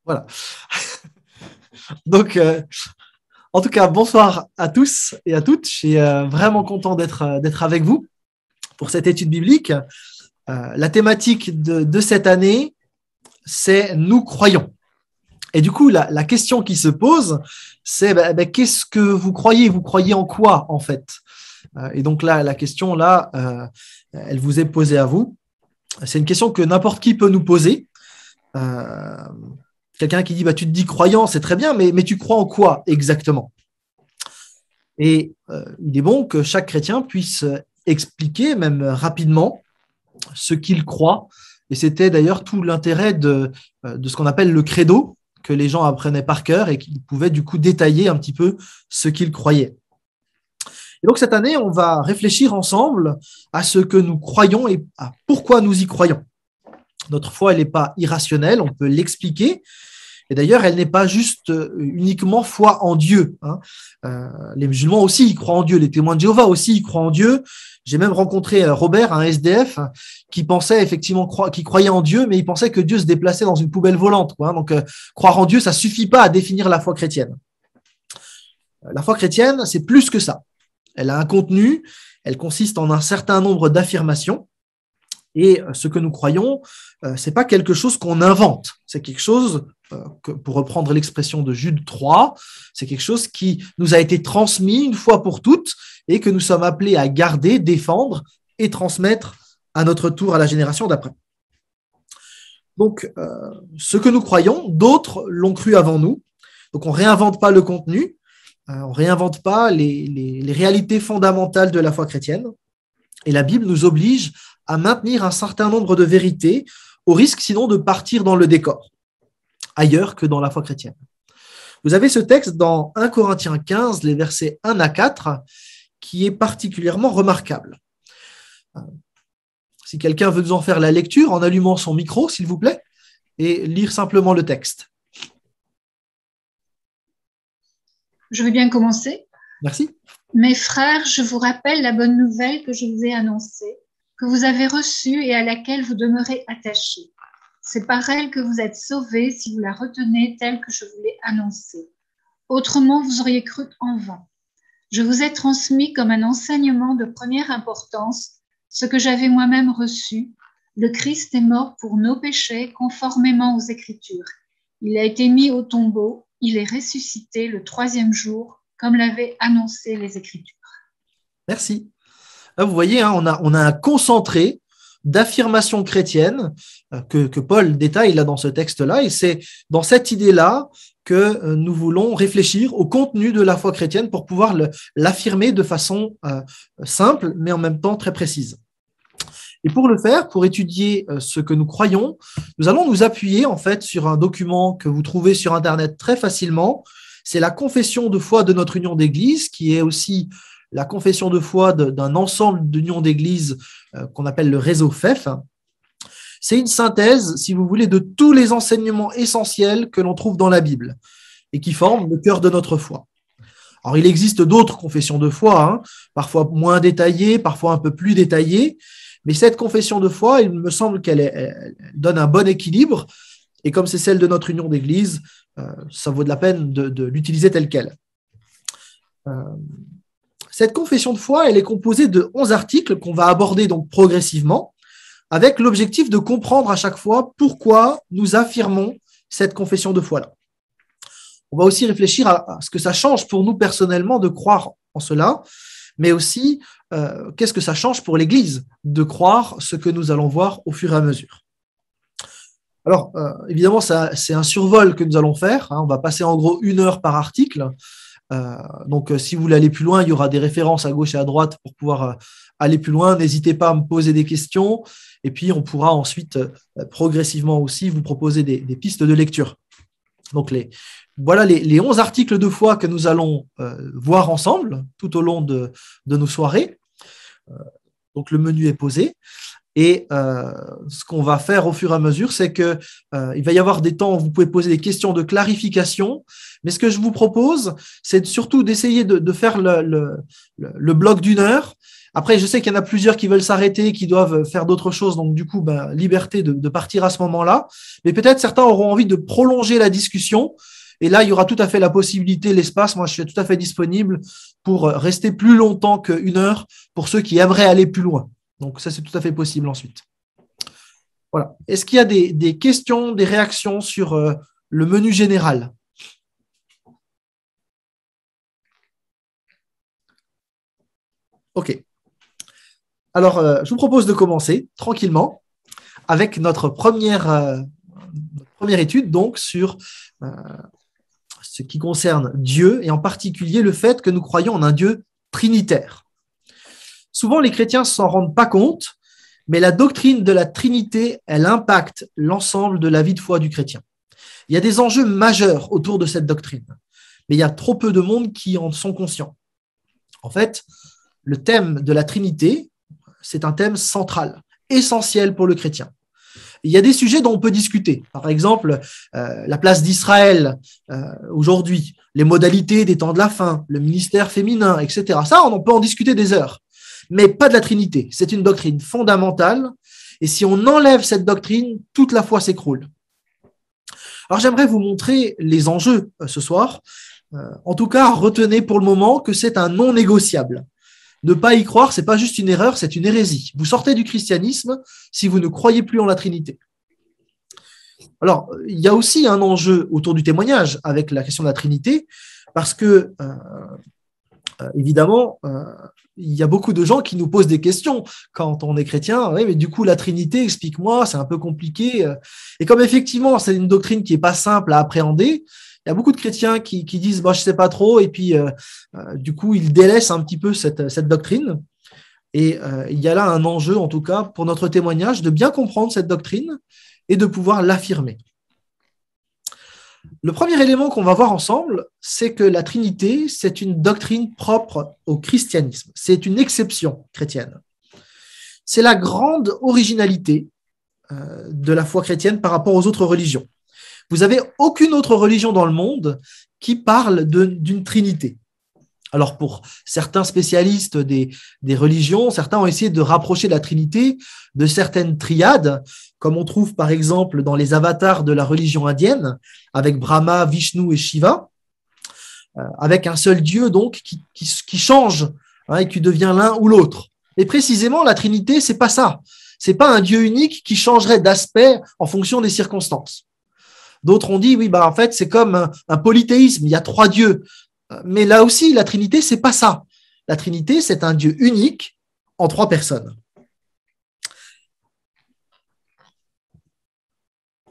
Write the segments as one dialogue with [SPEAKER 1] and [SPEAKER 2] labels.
[SPEAKER 1] Voilà. Donc, en tout cas, bonsoir à tous et à toutes. Je suis vraiment content d'être avec vous pour cette étude biblique. La thématique de cette année, c'est « Nous croyons ». Et du coup, la question qui se pose, c'est qu'est-ce que vous croyez? Vous croyez en quoi, en fait? Et donc là, la question, là, elle vous est posée à vous. C'est une question que n'importe qui peut nous poser. Quelqu'un qui dit tu te dis croyant, c'est très bien, mais tu crois en quoi exactement? Et il est bon que chaque chrétien puisse expliquer, même rapidement, ce qu'il croit. Et c'était d'ailleurs tout l'intérêt de ce qu'on appelle le credo, que les gens apprenaient par cœur et qu'ils pouvaient du coup détailler un petit peu ce qu'ils croyaient. Et donc cette année, on va réfléchir ensemble à ce que nous croyons et à pourquoi nous y croyons. Notre foi, elle n'est pas irrationnelle, on peut l'expliquer. Et d'ailleurs, elle n'est pas juste uniquement foi en Dieu. Les musulmans aussi, ils croient en Dieu. Les témoins de Jéhovah aussi, ils croient en Dieu. J'ai même rencontré Robert, un SDF, qui pensait effectivement, qui croyait en Dieu, mais il pensait que Dieu se déplaçait dans une poubelle volante. Donc, croire en Dieu, ça suffit pas à définir la foi chrétienne. La foi chrétienne, c'est plus que ça. Elle a un contenu, elle consiste en un certain nombre d'affirmations. Et ce que nous croyons, c'est pas quelque chose qu'on invente. C'est quelque chose que, pour reprendre l'expression de Jude 3, c'est quelque chose qui nous a été transmis une fois pour toutes et que nous sommes appelés à garder, défendre et transmettre à notre tour à la génération d'après. Donc, ce que nous croyons, d'autres l'ont cru avant nous. Donc, on ne réinvente pas le contenu, on ne réinvente pas les réalités fondamentales de la foi chrétienne. Et la Bible nous oblige à maintenir un certain nombre de vérités, au risque sinon de partir dans le décor, ailleurs que dans la foi chrétienne. Vous avez ce texte dans 1 Corinthiens 15, les versets 1 à 4, qui est particulièrement remarquable. Si quelqu'un veut nous en faire la lecture, en allumant son micro, s'il vous plaît, et lire simplement le texte.
[SPEAKER 2] Je vais bien commencer.
[SPEAKER 1] Merci.
[SPEAKER 2] Mes frères, je vous rappelle la bonne nouvelle que je vous ai annoncée, que vous avez reçue et à laquelle vous demeurez attachés. C'est par elle que vous êtes sauvés si vous la retenez telle que je vous l'ai annoncée. Autrement, vous auriez cru en vain. Je vous ai transmis comme un enseignement de première importance ce que j'avais moi-même reçu. Le Christ est mort pour nos péchés conformément aux Écritures. Il a été mis au tombeau, il est ressuscité le 3e jour, comme l'avaient annoncé les Écritures.
[SPEAKER 1] Merci. Là, vous voyez, on a un concentré d'affirmations chrétiennes que Paul détaille là dans ce texte-là, et c'est dans cette idée-là que nous voulons réfléchir au contenu de la foi chrétienne pour pouvoir l'affirmer de façon simple, mais en même temps très précise. Et pour le faire, pour étudier ce que nous croyons, nous allons nous appuyer en fait sur un document que vous trouvez sur Internet très facilement. C'est la confession de foi de notre union d'église, qui est aussi la confession de foi d'un ensemble d'unions d'église qu'on appelle le réseau FEF. C'est une synthèse, si vous voulez, de tous les enseignements essentiels que l'on trouve dans la Bible et qui forment le cœur de notre foi. Alors, il existe d'autres confessions de foi, parfois moins détaillées, parfois un peu plus détaillées, mais cette confession de foi, il me semble qu'elle donne un bon équilibre, et comme c'est celle de notre union d'église, ça vaut de la peine de l'utiliser telle qu'elle. Cette confession de foi, elle est composée de 11 articles qu'on va aborder donc progressivement, avec l'objectif de comprendre à chaque fois pourquoi nous affirmons cette confession de foi-là. On va aussi réfléchir à ce que ça change pour nous personnellement de croire en cela, mais aussi qu'est-ce que ça change pour l'Église de croire ce que nous allons voir au fur et à mesure. Alors, évidemment, c'est un survol que nous allons faire. On va passer en gros 1 heure par article. Donc, si vous voulez aller plus loin, il y aura des références à gauche et à droite pour pouvoir aller plus loin. N'hésitez pas à me poser des questions et puis on pourra ensuite progressivement aussi vous proposer des pistes de lecture. Donc, voilà les 11 articles de foi que nous allons voir ensemble tout au long de nos soirées. Donc, le menu est posé. Et ce qu'on va faire au fur et à mesure, c'est qu'il va y avoir des temps où vous pouvez poser des questions de clarification. Mais ce que je vous propose, c'est surtout d'essayer de faire le bloc d'1 heure Après, je sais qu'il y en a plusieurs qui veulent s'arrêter, qui doivent faire d'autres choses. Donc, du coup, liberté de partir à ce moment-là. Mais peut-être certains auront envie de prolonger la discussion. Et là, il y aura tout à fait la possibilité, l'espace. Moi, je suis tout à fait disponible pour rester plus longtemps qu'1 heure pour ceux qui aimeraient aller plus loin. Donc, ça, c'est tout à fait possible ensuite. Voilà. Est-ce qu'il y a des questions, des réactions sur le menu général? OK. Alors, je vous propose de commencer tranquillement avec notre première étude donc sur ce qui concerne Dieu et en particulier le fait que nous croyons en un Dieu trinitaire. Souvent, les chrétiens ne s'en rendent pas compte, mais la doctrine de la Trinité, elle impacte l'ensemble de la vie de foi du chrétien. Il y a des enjeux majeurs autour de cette doctrine, mais il y a trop peu de monde qui en sont conscients. En fait, le thème de la Trinité, c'est un thème central, essentiel pour le chrétien. Il y a des sujets dont on peut discuter. Par exemple, la place d'Israël aujourd'hui, les modalités des temps de la fin, le ministère féminin, etc. Ça, on peut en discuter des heures, mais pas de la Trinité. C'est une doctrine fondamentale, et si on enlève cette doctrine, toute la foi s'écroule. Alors, j'aimerais vous montrer les enjeux ce soir. En tout cas, retenez pour le moment que c'est un non négociable. Ne pas y croire, ce n'est pas juste une erreur, c'est une hérésie. Vous sortez du christianisme si vous ne croyez plus en la Trinité. Alors, il y a aussi un enjeu autour du témoignage avec la question de la Trinité, parce que, évidemment, il y a beaucoup de gens qui nous posent des questions quand on est chrétien. Oui, mais du coup, la Trinité, explique-moi, c'est un peu compliqué. Et comme effectivement, c'est une doctrine qui n'est pas simple à appréhender, il y a beaucoup de chrétiens qui disent je ne sais pas trop, et puis du coup, ils délaissent un petit peu cette doctrine. Et il y a là un enjeu, en tout cas, pour notre témoignage, de bien comprendre cette doctrine et de pouvoir l'affirmer. Le premier élément qu'on va voir ensemble, c'est que la Trinité, c'est une doctrine propre au christianisme. C'est une exception chrétienne. C'est la grande originalité de la foi chrétienne par rapport aux autres religions. Vous n'avez aucune autre religion dans le monde qui parle d'une Trinité. Alors, pour certains spécialistes des religions, certains ont essayé de rapprocher la Trinité de certaines triades, comme on trouve par exemple dans les avatars de la religion indienne, avec Brahma, Vishnu et Shiva, avec un seul Dieu donc qui change et qui devient l'un ou l'autre. Et précisément, la Trinité, c'est pas ça. C'est pas un Dieu unique qui changerait d'aspect en fonction des circonstances. D'autres ont dit, oui, en fait, c'est comme un polythéisme, il y a 3 dieux. Mais là aussi, la Trinité, c'est pas ça. La Trinité, c'est un Dieu unique en 3 personnes.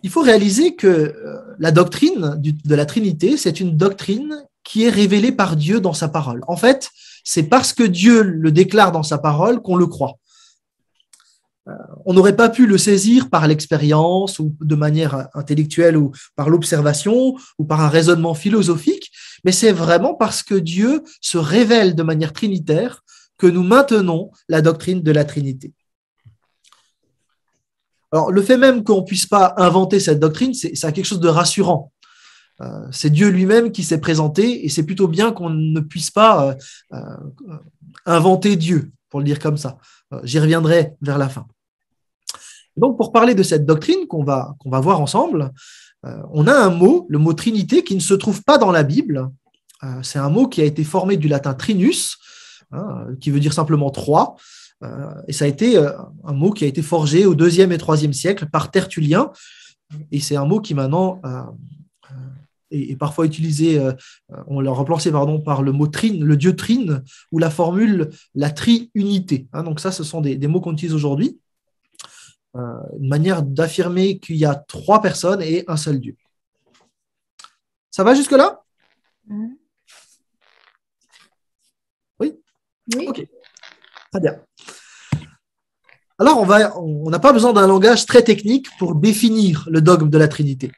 [SPEAKER 1] Il faut réaliser que la doctrine de la Trinité, c'est une doctrine qui est révélée par Dieu dans sa parole. En fait, c'est parce que Dieu le déclare dans sa parole qu'on le croit. On n'aurait pas pu le saisir par l'expérience ou de manière intellectuelle ou par l'observation ou par un raisonnement philosophique, mais c'est vraiment parce que Dieu se révèle de manière trinitaire que nous maintenons la doctrine de la Trinité. Alors, le fait même qu'on ne puisse pas inventer cette doctrine, c'est quelque chose de rassurant. C'est Dieu lui-même qui s'est présenté et c'est plutôt bien qu'on ne puisse pas inventer Dieu, pour le dire comme ça. J'y reviendrai vers la fin. Donc, pour parler de cette doctrine qu'on va voir ensemble, on a un mot, le mot Trinité, qui ne se trouve pas dans la Bible. C'est un mot qui a été formé du latin trinus, qui veut dire simplement 3. Et ça a été un mot qui a été forgé au IIe et IIIe siècle par Tertullien. Et c'est un mot qui maintenant est parfois utilisé, on l'a remplacé par le mot trine, le dieu trine, ou la formule la triunité. Donc ça, ce sont des mots qu'on utilise aujourd'hui. Une manière d'affirmer qu'il y a 3 personnes et un seul Dieu. Ça va jusque-là? Oui?
[SPEAKER 2] Oui.
[SPEAKER 1] Ok, très bien. Alors, on n'a pas besoin d'un langage très technique pour définir le dogme de la Trinité.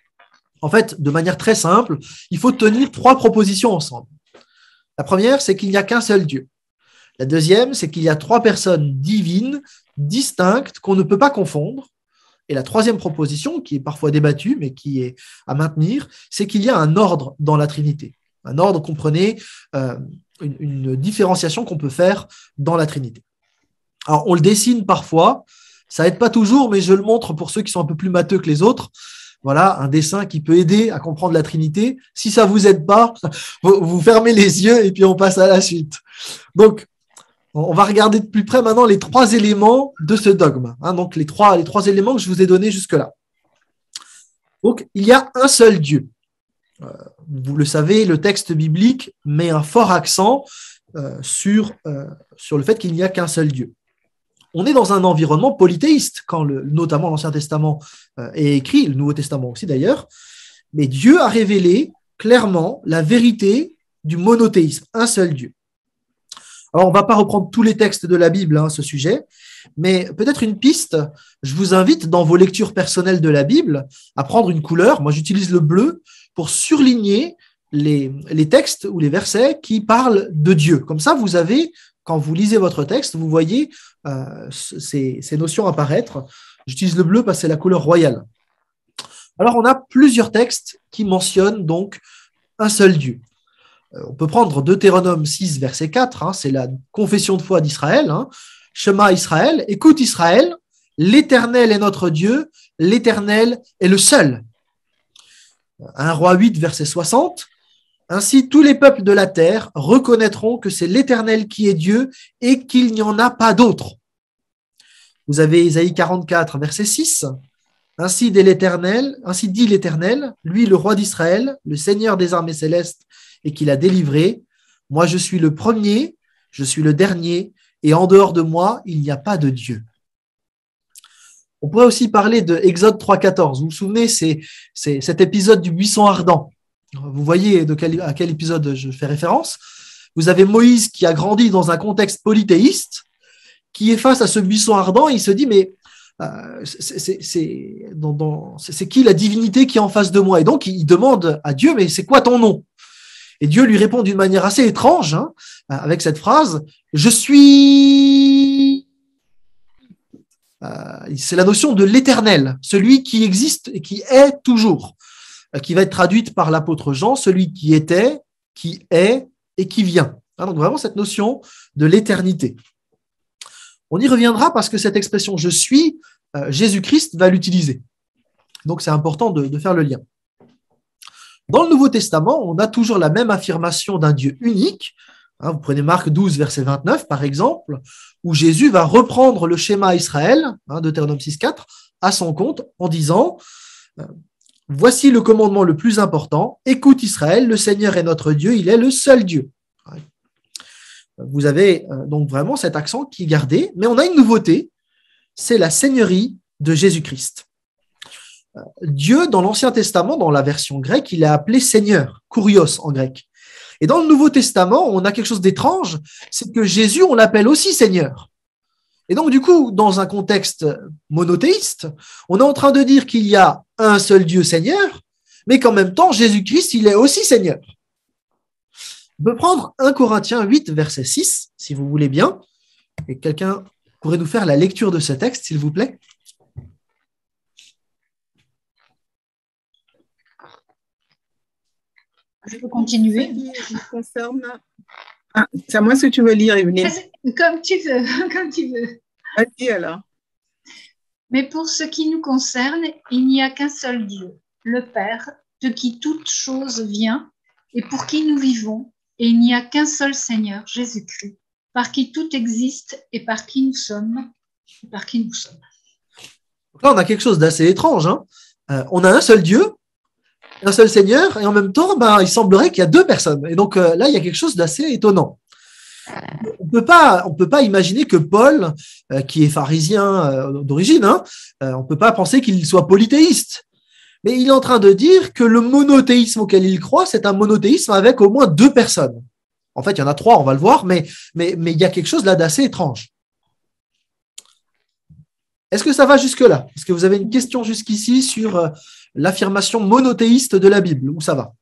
[SPEAKER 1] En fait, de manière très simple, il faut tenir 3 propositions ensemble. La première, c'est qu'il n'y a qu'un seul Dieu. La deuxième, c'est qu'il y a 3 personnes divines, distinctes, qu'on ne peut pas confondre. Et la troisième proposition, qui est parfois débattue, mais qui est à maintenir, c'est qu'il y a un ordre dans la Trinité. Un ordre, comprenez, une différenciation qu'on peut faire dans la Trinité. Alors, on le dessine parfois, ça aide pas toujours, mais je le montre pour ceux qui sont un peu plus matheux que les autres. Voilà, un dessin qui peut aider à comprendre la Trinité. Si ça vous aide pas, vous fermez les yeux et puis on passe à la suite. Donc, on va regarder de plus près maintenant les trois éléments de ce dogme. Donc, les trois éléments que je vous ai donnés jusque-là. Donc, il y a un seul Dieu. Vous le savez, le texte biblique met un fort accent sur le fait qu'il n'y a qu'un seul Dieu. On est dans un environnement polythéiste, quand notamment l'Ancien Testament est écrit, le Nouveau Testament aussi d'ailleurs, mais Dieu a révélé clairement la vérité du monothéisme, un seul Dieu. Alors, on ne va pas reprendre tous les textes de la Bible à ce sujet, mais peut-être une piste, je vous invite dans vos lectures personnelles de la Bible à prendre une couleur, moi j'utilise le bleu, pour surligner les textes ou les versets qui parlent de Dieu. Comme ça, vous avez, quand vous lisez votre texte, vous voyez ces notions apparaître. J'utilise le bleu parce que c'est la couleur royale. Alors, on a plusieurs textes qui mentionnent donc un seul Dieu. On peut prendre Deutéronome 6, verset 4, c'est la confession de foi d'Israël. Shema Israël, écoute Israël, l'Éternel est notre Dieu, l'Éternel est le seul. 1 Roi 8, verset 60, ainsi tous les peuples de la terre reconnaîtront que c'est l'Éternel qui est Dieu et qu'il n'y en a pas d'autre. Vous avez Isaïe 44, verset 6, ainsi dit l'Éternel, lui le roi d'Israël, le Seigneur des armées célestes, et qu'il a délivré. Moi, je suis le premier, je suis le dernier, et en dehors de moi, il n'y a pas de Dieu. On pourrait aussi parler de Exode 3,14. Vous vous souvenez, c'est cet épisode du buisson ardent. Vous voyez à quel épisode je fais référence. Vous avez Moïse qui a grandi dans un contexte polythéiste, qui est face à ce buisson ardent, et il se dit, mais c'est qui la divinité qui est en face de moi? Et donc, il demande à Dieu, mais c'est quoi ton nom? Et Dieu lui répond d'une manière assez étrange, avec cette phrase, je suis... c'est la notion de l'éternel, celui qui existe et qui est toujours, qui va être traduite par l'apôtre Jean, celui qui était, qui est et qui vient. Donc vraiment cette notion de l'éternité. On y reviendra parce que cette expression « je suis », Jésus-Christ va l'utiliser. Donc c'est important de faire le lien. Dans le Nouveau Testament, on a toujours la même affirmation d'un Dieu unique. Vous prenez Marc 12, verset 29, par exemple, où Jésus va reprendre le schéma Israël, Deutéronome 6, 4, à son compte en disant « Voici le commandement le plus important, écoute Israël, le Seigneur est notre Dieu, il est le seul Dieu. » Vous avez donc vraiment cet accent qui est gardé, mais on a une nouveauté, c'est la seigneurie de Jésus-Christ. Dieu, dans l'Ancien Testament, dans la version grecque, il est appelé Seigneur, Kurios en grec. Et dans le Nouveau Testament, on a quelque chose d'étrange, c'est que Jésus, on l'appelle aussi Seigneur. Et donc, du coup, dans un contexte monothéiste, on est en train de dire qu'il y a un seul Dieu Seigneur, mais qu'en même temps, Jésus-Christ, il est aussi Seigneur. On peut prendre 1 Corinthiens 8, verset 6, si vous voulez bien. Et quelqu'un pourrait nous faire la lecture de ce texte, s'il vous plaît?
[SPEAKER 2] Je peux continuer.
[SPEAKER 3] C'est à moi ce que tu veux lire, Evelyne.
[SPEAKER 2] Comme tu veux, comme tu veux.
[SPEAKER 3] Vas-y alors.
[SPEAKER 2] Mais pour ce qui nous concerne, il n'y a qu'un seul Dieu, le Père, de qui toute chose vient et pour qui nous vivons, et il n'y a qu'un seul Seigneur, Jésus-Christ, par qui tout existe et par qui nous sommes. Donc
[SPEAKER 1] là, on a quelque chose d'assez étrange. On a un seul Dieu, un seul Seigneur, et en même temps, il semblerait qu'il y a deux personnes. Et donc là, il y a quelque chose d'assez étonnant. On peut pas imaginer que Paul, qui est pharisien d'origine, on peut pas penser qu'il soit polythéiste. Mais il est en train de dire que le monothéisme auquel il croit, c'est un monothéisme avec au moins deux personnes. En fait, il y en a trois, on va le voir, mais il y a quelque chose là d'assez étrange. Est-ce que ça va jusque-là? Est-ce que vous avez une question jusqu'ici sur l'affirmation monothéiste de la Bible? Où ça va?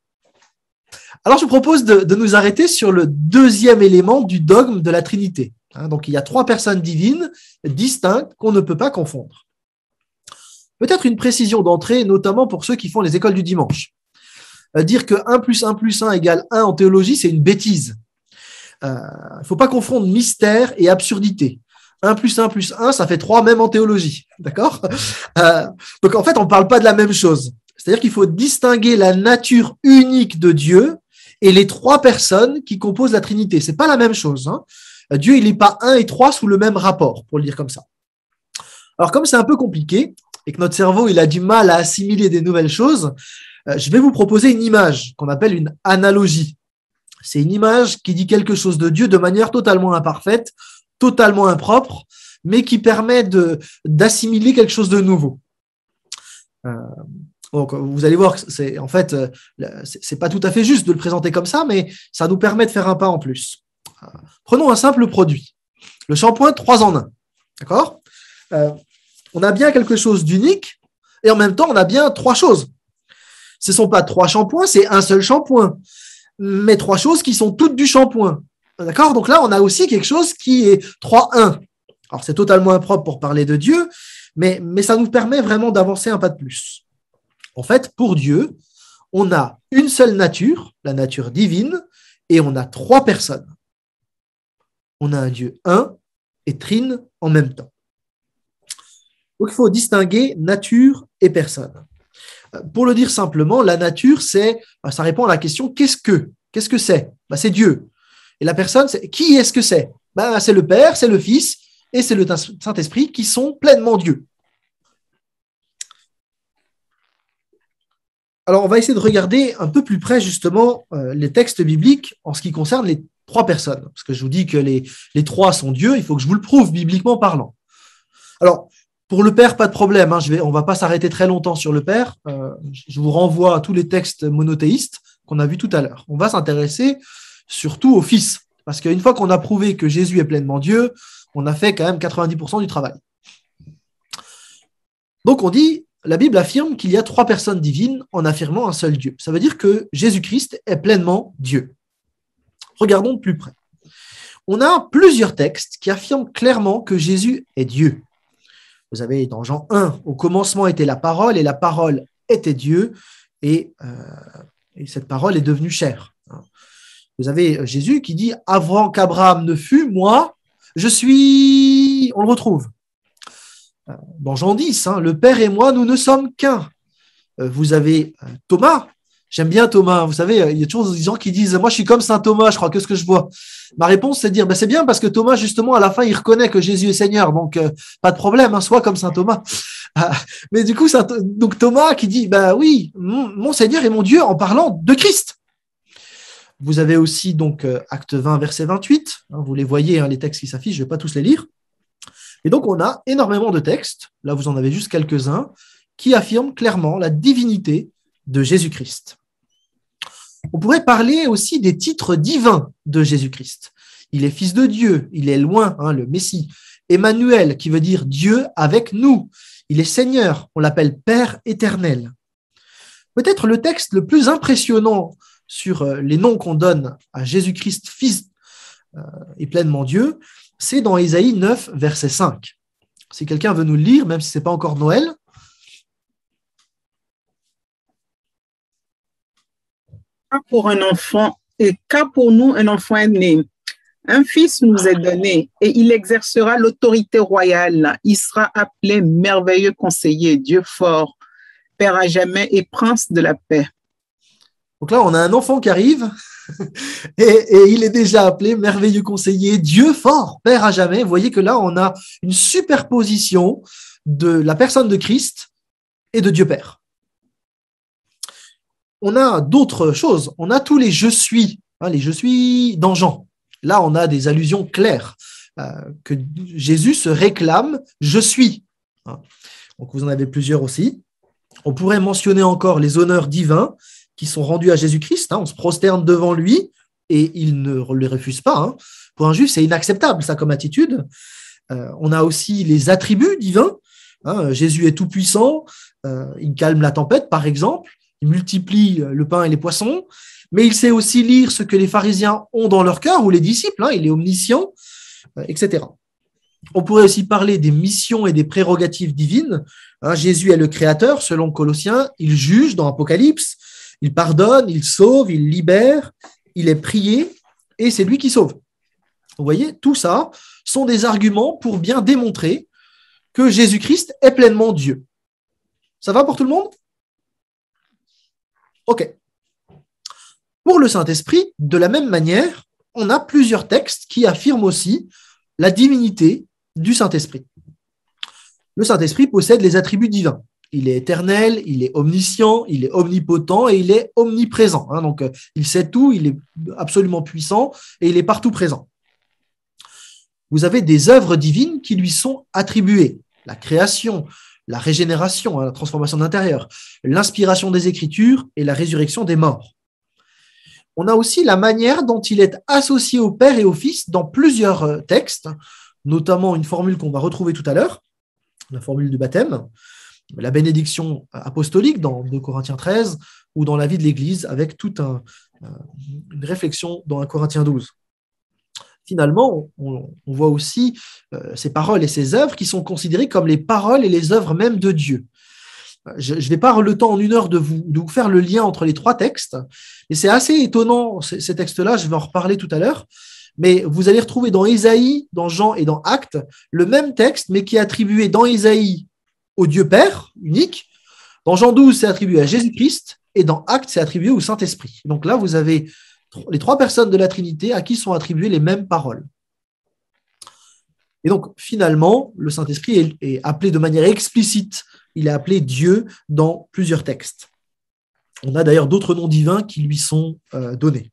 [SPEAKER 1] Alors, je vous propose de nous arrêter sur le deuxième élément du dogme de la Trinité. Donc, il y a trois personnes divines distinctes qu'on ne peut pas confondre. Peut-être une précision d'entrée, notamment pour ceux qui font les écoles du dimanche. Dire que 1 plus 1 plus 1 égale 1 en théologie, c'est une bêtise. Il ne faut pas confondre mystère et absurdité. 1 plus 1 plus 1, ça fait 3, même en théologie. D'accord? Donc, en fait, on ne parle pas de la même chose. C'est-à-dire qu'il faut distinguer la nature unique de Dieu et les 3 personnes qui composent la Trinité. Ce n'est pas la même chose. Hein. Dieu, il n'est pas 1 et 3 sous le même rapport, pour le dire comme ça. Alors, comme c'est un peu compliqué et que notre cerveau, il a du mal à assimiler des nouvelles choses, je vais vous proposer une image qu'on appelle une analogie. C'est une image qui dit quelque chose de Dieu de manière totalement imparfaite, totalement impropre, mais qui permet d'assimiler quelque chose de nouveau. Donc, vous allez voir que c'est pas tout à fait juste de le présenter comme ça, mais ça nous permet de faire un pas en plus. Prenons un simple produit, le shampoing 3 en 1. D'accord? On a bien quelque chose d'unique et en même temps, on a bien 3 choses. Ce ne sont pas 3 shampoings, c'est un seul shampoing, mais 3 choses qui sont toutes du shampoing. D'accord? Donc là, on a aussi quelque chose qui est 3-1. Alors, c'est totalement impropre pour parler de Dieu, mais ça nous permet vraiment d'avancer un pas de plus. En fait, pour Dieu, on a une seule nature, la nature divine, et on a 3 personnes. On a un Dieu un et trine en même temps. Donc, il faut distinguer nature et personne. Pour le dire simplement, la nature, ça répond à la question qu'est-ce que c'est? C'est Dieu. Et la personne, qui est-ce que c'est? C'est le Père, c'est le Fils et c'est le Saint-Esprit qui sont pleinement Dieu. Alors, on va essayer de regarder un peu plus près justement les textes bibliques en ce qui concerne les 3 personnes. Parce que je vous dis que les 3 sont Dieu, il faut que je vous le prouve bibliquement parlant. Alors, pour le Père, pas de problème. On ne va pas s'arrêter très longtemps sur le Père. Je vous renvoie à tous les textes monothéistes qu'on a vus tout à l'heure. On va s'intéresser surtout au Fils. Parce qu'une fois qu'on a prouvé que Jésus est pleinement Dieu, on a fait quand même 90% du travail. Donc on dit, la Bible affirme qu'il y a 3 personnes divines en affirmant un seul Dieu. Ça veut dire que Jésus-Christ est pleinement Dieu. Regardons de plus près. On a plusieurs textes qui affirment clairement que Jésus est Dieu. Vous avez dans Jean 1, au commencement était la parole, et la parole était Dieu, et cette parole est devenue chair. Vous avez Jésus qui dit « Avant qu'Abraham ne fût, moi, je suis… » On le retrouve. Dans Jean 10, le Père et moi, nous ne sommes qu'un. Vous avez Thomas. J'aime bien Thomas. Vous savez, il y a toujours des gens qui disent « Moi, je suis comme Saint Thomas, je crois, qu'est-ce que je vois ?» Ma réponse, c'est de dire c'est bien parce que Thomas, justement, à la fin, il reconnaît que Jésus est Seigneur. Donc, pas de problème, sois comme Saint Thomas. Mais du coup, donc Thomas qui dit oui, mon Seigneur et mon Dieu en parlant de Christ. Vous avez aussi donc Acte 20, verset 28. Vous les voyez, les textes qui s'affichent, je ne vais pas tous les lire. Et donc, on a énormément de textes, là vous en avez juste quelques-uns, qui affirment clairement la divinité de Jésus-Christ. On pourrait parler aussi des titres divins de Jésus-Christ. Il est Fils de Dieu, il est loin, le Messie. Emmanuel, qui veut dire Dieu avec nous. Il est Seigneur, on l'appelle Père éternel. Peut-être le texte le plus impressionnant sur les noms qu'on donne à Jésus-Christ, Fils et pleinement Dieu, c'est dans Ésaïe 9, verset 5. Si quelqu'un veut nous le lire, même si ce n'est pas encore Noël.
[SPEAKER 3] Car pour un enfant, et car pour nous un enfant est né, un fils nous est donné, et il exercera l'autorité royale. Il sera appelé merveilleux conseiller, Dieu fort, Père à jamais et prince de la paix.
[SPEAKER 1] Donc là, on a un enfant qui arrive et il est déjà appelé merveilleux conseiller, Dieu fort, Père à jamais. Vous voyez que là, on a une superposition de la personne de Christ et de Dieu Père. On a d'autres choses. On a tous les « je suis », les « je suis » dans Jean. Là, on a des allusions claires que Jésus se réclame « je suis ». Donc, vous en avez plusieurs aussi. On pourrait mentionner encore les honneurs divins qui sont rendus à Jésus-Christ. On se prosterne devant lui et il ne les refuse pas. Pour un juif, c'est inacceptable, ça, comme attitude. On a aussi les attributs divins. Jésus est tout-puissant, il calme la tempête, par exemple. Il multiplie le pain et les poissons, mais il sait aussi lire ce que les pharisiens ont dans leur cœur, ou les disciples, il est omniscient, etc. On pourrait aussi parler des missions et des prérogatives divines. Jésus est le créateur, selon Colossiens, il juge dans Apocalypse, il pardonne, il sauve, il libère, il est prié, et c'est lui qui sauve. Vous voyez, tout ça sont des arguments pour bien démontrer que Jésus-Christ est pleinement Dieu. Ça va pour tout le monde? Ok. Pour le Saint-Esprit, de la même manière, on a plusieurs textes qui affirment aussi la divinité du Saint-Esprit. Le Saint-Esprit possède les attributs divins. Il est éternel, il est omniscient, il est omnipotent et il est omniprésent. Donc, il sait tout, il est absolument puissant et il est partout présent. Vous avez des œuvres divines qui lui sont attribuées. La création, la régénération, la transformation d'intérieur, l'inspiration des Écritures et la résurrection des morts. On a aussi la manière dont il est associé au Père et au Fils dans plusieurs textes, notamment une formule qu'on va retrouver tout à l'heure, la formule du baptême, la bénédiction apostolique dans 2 Corinthiens 13 ou dans la vie de l'Église avec toute une réflexion dans 1 Corinthiens 12. Finalement, on voit aussi ces paroles et ces œuvres qui sont considérées comme les paroles et les œuvres même de Dieu. Je ne vais pas avoir le temps en une heure de vous faire le lien entre les trois textes, et c'est assez étonnant, ces textes-là, je vais en reparler tout à l'heure, mais vous allez retrouver dans Ésaïe, dans Jean et dans Actes, le même texte, mais qui est attribué dans Ésaïe au Dieu Père, unique, dans Jean 12, c'est attribué à Jésus-Christ, et dans Actes, c'est attribué au Saint-Esprit. Donc là, vous avez les trois personnes de la Trinité à qui sont attribuées les mêmes paroles. Et donc, finalement, le Saint-Esprit est appelé de manière explicite, il est appelé Dieu dans plusieurs textes. On a d'ailleurs d'autres noms divins qui lui sont donnés.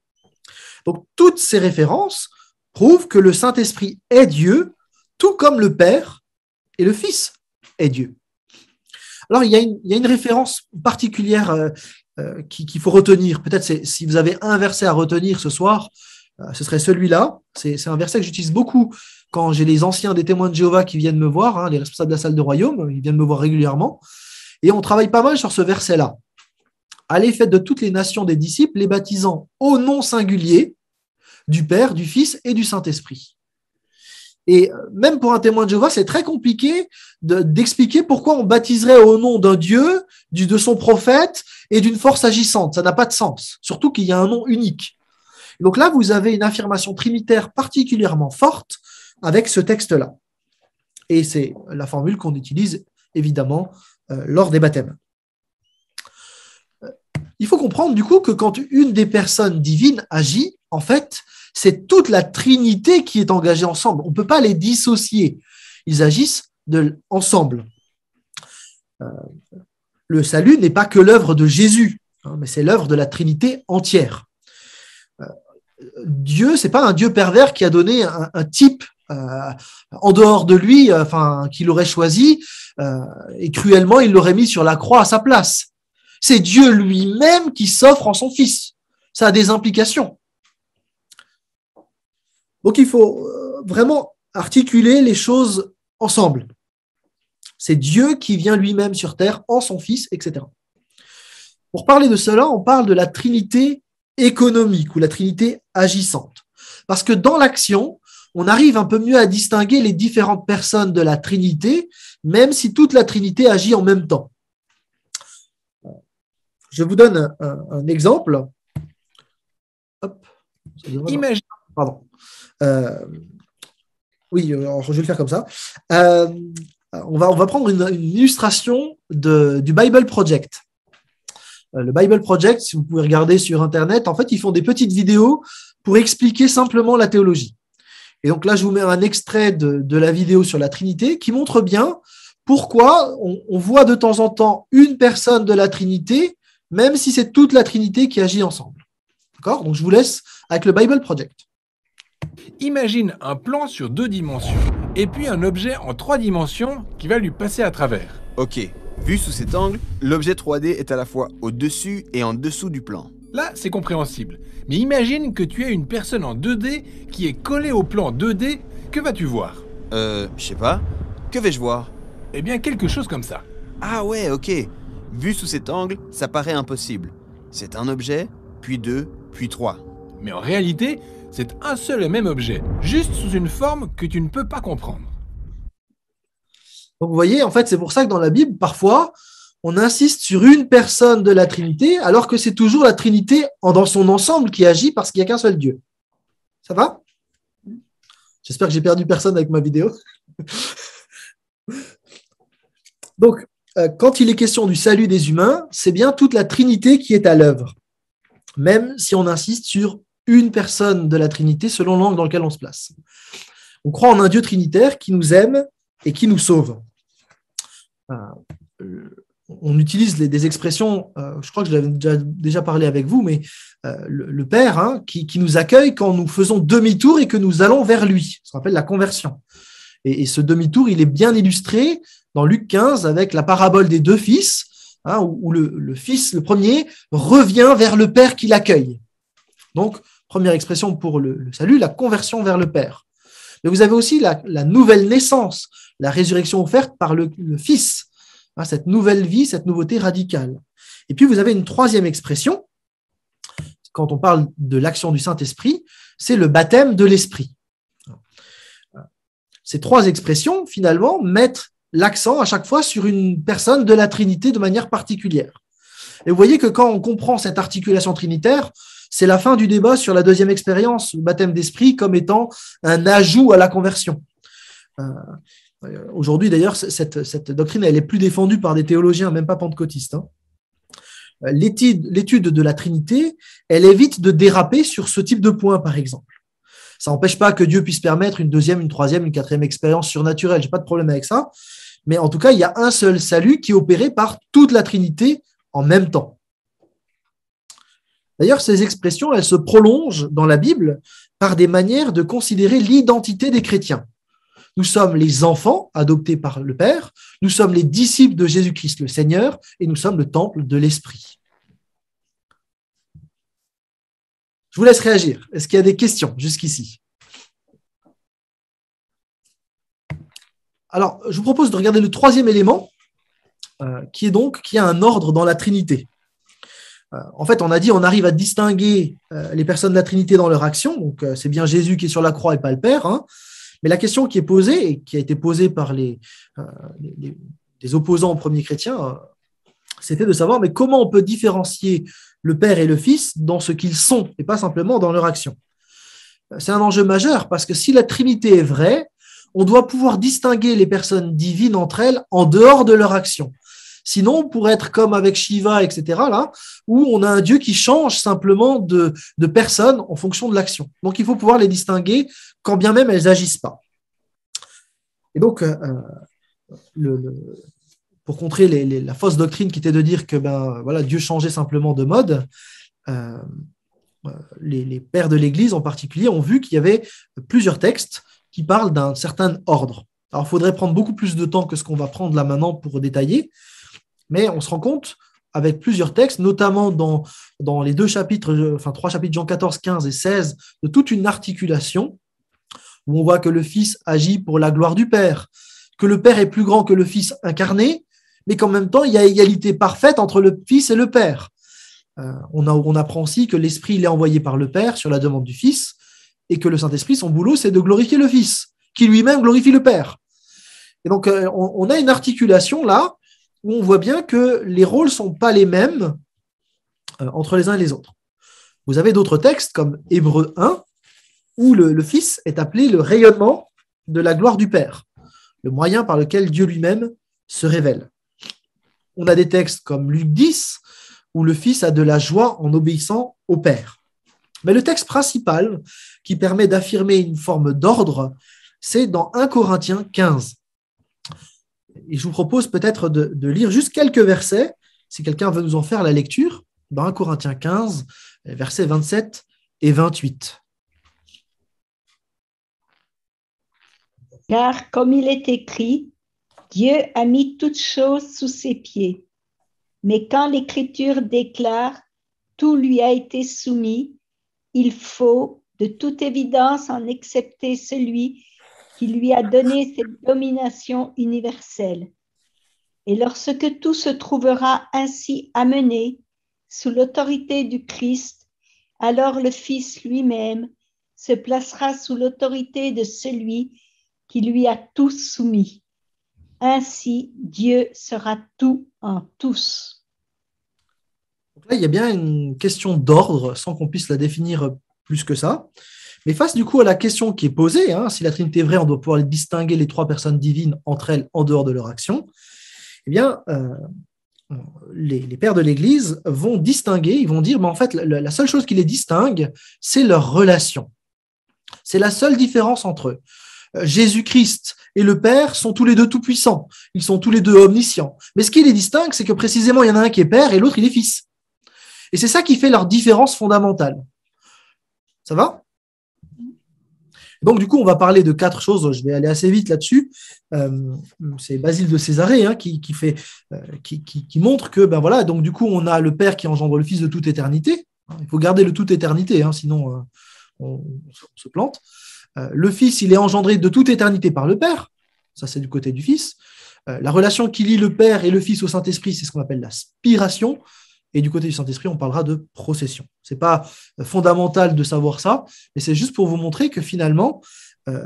[SPEAKER 1] Donc, toutes ces références prouvent que le Saint-Esprit est Dieu, tout comme le Père et le Fils est Dieu. Alors, il y a une référence particulière qu'il faut retenir. Peut-être si vous avez un verset à retenir ce soir, ce serait celui-là. C'est un verset que j'utilise beaucoup quand j'ai les anciens des témoins de Jéhovah qui viennent me voir, les responsables de la salle de royaume, ils viennent me voir régulièrement. Et on travaille pas mal sur ce verset-là. Allez, faites de toutes les nations des disciples, les baptisant au nom singulier du Père, du Fils et du Saint-Esprit. Et même pour un témoin de Jéhovah, c'est très compliqué d'expliquer pourquoi on baptiserait au nom d'un Dieu, de son prophète et d'une force agissante. Ça n'a pas de sens, surtout qu'il y a un nom unique. Donc là, vous avez une affirmation trinitaire particulièrement forte avec ce texte-là. Et c'est la formule qu'on utilise évidemment lors des baptêmes. Il faut comprendre du coup que quand une des personnes divines agit, en fait, c'est toute la Trinité qui est engagée ensemble. On ne peut pas les dissocier. Ils agissent ensemble. Le salut n'est pas que l'œuvre de Jésus, mais c'est l'œuvre de la Trinité entière. Dieu, ce n'est pas un Dieu pervers qui a donné un type en dehors de lui, qu'il aurait choisi, et cruellement, il l'aurait mis sur la croix à sa place. C'est Dieu lui-même qui s'offre en son Fils. Ça a des implications. Donc, il faut vraiment articuler les choses ensemble. C'est Dieu qui vient lui-même sur terre en son Fils, etc. Pour parler de cela, on parle de la Trinité économique ou la Trinité agissante. Parce que dans l'action, on arrive un peu mieux à distinguer les différentes personnes de la Trinité, même si toute la Trinité agit en même temps. Je vous donne un exemple. Hop.
[SPEAKER 4] Imagine.
[SPEAKER 1] Pardon. Oui, alors je vais le faire comme ça. On va prendre une illustration du Bible Project. Le Bible Project, si vous pouvez regarder sur Internet, en fait, ils font des petites vidéos pour expliquer simplement la théologie. Et donc là, je vous mets un extrait de la vidéo sur la Trinité qui montre bien pourquoi on voit de temps en temps une personne de la Trinité, même si c'est toute la Trinité qui agit ensemble. D'accord ? Donc, je vous laisse avec le Bible Project.
[SPEAKER 4] Imagine un plan sur 2 dimensions, et puis un objet en 3 dimensions qui va lui passer à travers.
[SPEAKER 5] Ok, vu sous cet angle, l'objet 3D est à la fois au-dessus et en dessous du plan.
[SPEAKER 4] Là, c'est compréhensible. Mais imagine que tu es une personne en 2D qui est collée au plan 2D, que vas-tu voir ?
[SPEAKER 5] Je sais pas. Que vais-je voir ?
[SPEAKER 4] Eh bien, quelque chose comme ça.
[SPEAKER 5] Ah ouais, ok. Vu sous cet angle, ça paraît impossible. C'est un objet, puis 2, puis 3.
[SPEAKER 4] Mais en réalité, c'est un seul et même objet, juste sous une forme que tu ne peux pas comprendre.
[SPEAKER 1] Donc vous voyez, en fait, c'est pour ça que dans la Bible, parfois, on insiste sur une personne de la Trinité, alors que c'est toujours la Trinité dans son ensemble qui agit parce qu'il n'y a qu'un seul Dieu. Ça va ? J'espère que j'ai perdu personne avec ma vidéo. Donc, quand il est question du salut des humains, c'est bien toute la Trinité qui est à l'œuvre, même si on insiste sur une personne de la Trinité selon l'angle dans lequel on se place. On croit en un Dieu trinitaire qui nous aime et qui nous sauve. On utilise des expressions, je crois que je l'avais déjà parlé avec vous, mais le Père qui nous accueille quand nous faisons demi-tour et que nous allons vers lui. Ça s'appelle la conversion. Et ce demi-tour, il est bien illustré dans Luc 15 avec la parabole des deux fils, où le fils, le premier, revient vers le Père qui l'accueille. Donc, première expression pour le salut, la conversion vers le Père. Mais vous avez aussi la nouvelle naissance, la résurrection offerte par le Fils, cette nouvelle vie, cette nouveauté radicale. Et puis, vous avez une troisième expression, quand on parle de l'action du Saint-Esprit, c'est le baptême de l'Esprit. Ces trois expressions, finalement, mettent l'accent à chaque fois sur une personne de la Trinité de manière particulière. Et vous voyez que quand on comprend cette articulation trinitaire, c'est la fin du débat sur la deuxième expérience, le baptême d'esprit, comme étant un ajout à la conversion. Aujourd'hui, d'ailleurs, cette doctrine, elle est plus défendue par des théologiens, même pas pentecôtistes. L'étude de la Trinité, elle évite de déraper sur ce type de point, par exemple. Ça n'empêche pas que Dieu puisse permettre une deuxième, une troisième, une quatrième expérience surnaturelle. Je n'ai pas de problème avec ça. Mais en tout cas, il y a un seul salut qui est opéré par toute la Trinité en même temps. D'ailleurs, ces expressions, elles se prolongent dans la Bible par des manières de considérer l'identité des chrétiens. Nous sommes les enfants adoptés par le Père, nous sommes les disciples de Jésus-Christ le Seigneur, et nous sommes le temple de l'Esprit. Je vous laisse réagir. Est-ce qu'il y a des questions jusqu'ici? Alors, je vous propose de regarder le troisième élément, qui a un ordre dans la Trinité. En fait, on a dit, on arrive à distinguer les personnes de la Trinité dans leur action. Donc, c'est bien Jésus qui est sur la croix et pas le Père. Mais la question qui est posée, et qui a été posée par les opposants aux premiers chrétiens, c'était de savoir, mais comment on peut différencier le Père et le Fils dans ce qu'ils sont, et pas simplement dans leur action. C'est un enjeu majeur, parce que si la Trinité est vraie, on doit pouvoir distinguer les personnes divines entre elles en dehors de leur action. Sinon, on pourrait être comme avec Shiva, etc., là, où on a un Dieu qui change simplement de personne en fonction de l'action. Donc, il faut pouvoir les distinguer quand bien même elles n'agissent pas. Et donc, pour contrer la fausse doctrine qui était de dire que Dieu changeait simplement de mode, les pères de l'Église en particulier ont vu qu'il y avait plusieurs textes qui parlent d'un certain ordre. Alors, il faudrait prendre beaucoup plus de temps que ce qu'on va prendre là maintenant pour détailler, mais on se rend compte avec plusieurs textes, notamment dans les trois chapitres, Jean 14, 15 et 16, de toute une articulation où on voit que le Fils agit pour la gloire du Père, que le Père est plus grand que le Fils incarné, mais qu'en même temps, il y a égalité parfaite entre le Fils et le Père. On apprend aussi que l'Esprit il est envoyé par le Père sur la demande du Fils, et que le Saint-Esprit, son boulot, c'est de glorifier le Fils, qui lui-même glorifie le Père. Et donc, on a une articulation là, où on voit bien que les rôles ne sont pas les mêmes entre les uns et les autres. Vous avez d'autres textes, comme Hébreux 1, où le Fils est appelé le rayonnement de la gloire du Père, le moyen par lequel Dieu lui-même se révèle. On a des textes comme Luc 10, où le Fils a de la joie en obéissant au Père. Mais le texte principal qui permet d'affirmer une forme d'ordre, c'est dans 1 Corinthiens 15. Et je vous propose peut-être de lire juste quelques versets, si quelqu'un veut nous en faire la lecture, dans 1 Corinthiens 15, versets 27 et 28.
[SPEAKER 6] Car comme il est écrit, Dieu a mis toutes choses sous ses pieds. Mais quand l'Écriture déclare « tout lui a été soumis », il faut, de toute évidence, en accepter celui qui lui a donné cette domination universelle. Et lorsque tout se trouvera ainsi amené sous l'autorité du Christ, alors le Fils lui-même se placera sous l'autorité de celui qui lui a tout soumis. Ainsi, Dieu sera tout en tous.
[SPEAKER 1] Donc là, il y a bien une question d'ordre, sans qu'on puisse la définir plus que ça. Il Mais face du coup à la question qui est posée, hein, si la Trinité est vraie, on doit pouvoir distinguer les trois personnes divines entre elles en dehors de leur action, eh bien, les pères de l'Église vont distinguer, ils vont dire, mais en fait, la seule chose qui les distingue, c'est leur relation. C'est la seule différence entre eux. Jésus-Christ et le Père sont tous les deux tout-puissants. Ils sont tous les deux omniscients. Mais ce qui les distingue, c'est que précisément, il y en a un qui est Père et l'autre, il est Fils. Et c'est ça qui fait leur différence fondamentale. Ça va ? Donc, du coup, on va parler de 4 choses. Je vais aller assez vite là-dessus. C'est Basile de Césarée hein, qui montre que, ben voilà, donc du coup, on a le Père qui engendre le Fils de toute éternité. Il faut garder le toute éternité, hein, sinon on se plante. Le Fils, il est engendré de toute éternité par le Père. Ça, c'est du côté du Fils. La relation qui lie le Père et le Fils au Saint-Esprit, c'est ce qu'on appelle la spiration. Et du côté du Saint-Esprit, on parlera de procession. Ce n'est pas fondamental de savoir ça, mais c'est juste pour vous montrer que finalement,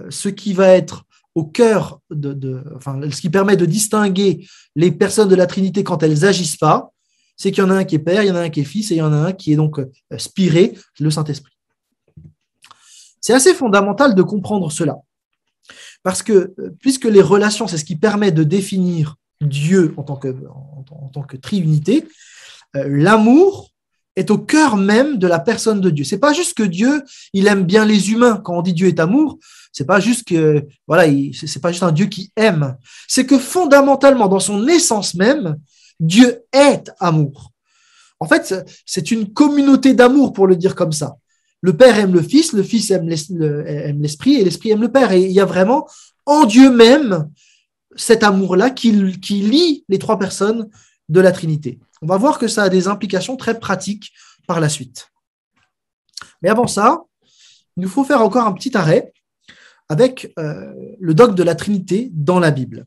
[SPEAKER 1] ce qui va être au cœur ce qui permet de distinguer les personnes de la Trinité quand elles n'agissent pas, c'est qu'il y en a un qui est Père, il y en a un qui est Fils, et il y en a un qui est donc spiré, le Saint-Esprit. C'est assez fondamental de comprendre cela. Parce que, puisque les relations, c'est ce qui permet de définir Dieu en tant que triunité, l'amour est au cœur même de la personne de Dieu. C'est pas juste que Dieu, il aime bien les humains. Quand on dit Dieu est amour, c'est pas juste que, voilà, c'est pas juste un Dieu qui aime. C'est que fondamentalement, dans son essence même, Dieu est amour. En fait, c'est une communauté d'amour, pour le dire comme ça. Le Père aime le Fils aime l'Esprit, et l'Esprit aime le Père. Et il y a vraiment, en Dieu même, cet amour-là qui lie les trois personnes de la Trinité. On va voir que ça a des implications très pratiques par la suite. Mais avant ça, il nous faut faire encore un petit arrêt avec le dogme de la Trinité dans la Bible.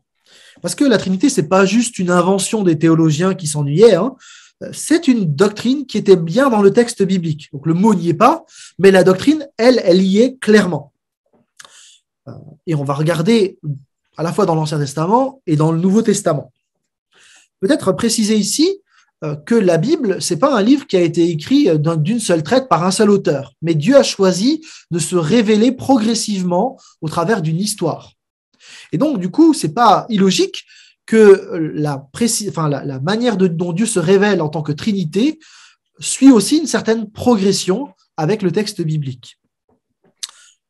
[SPEAKER 1] Parce que la Trinité, ce n'est pas juste une invention des théologiens qui s'ennuyaient, hein. C'est une doctrine qui était bien dans le texte biblique. Donc le mot n'y est pas, mais la doctrine, elle y est clairement. Et on va regarder à la fois dans l'Ancien Testament et dans le Nouveau Testament. Peut-être préciser ici que la Bible, ce n'est pas un livre qui a été écrit d'une seule traite par un seul auteur, mais Dieu a choisi de se révéler progressivement au travers d'une histoire. Et donc, du coup, ce n'est pas illogique que la manière dont Dieu se révèle en tant que Trinité suit aussi une certaine progression avec le texte biblique.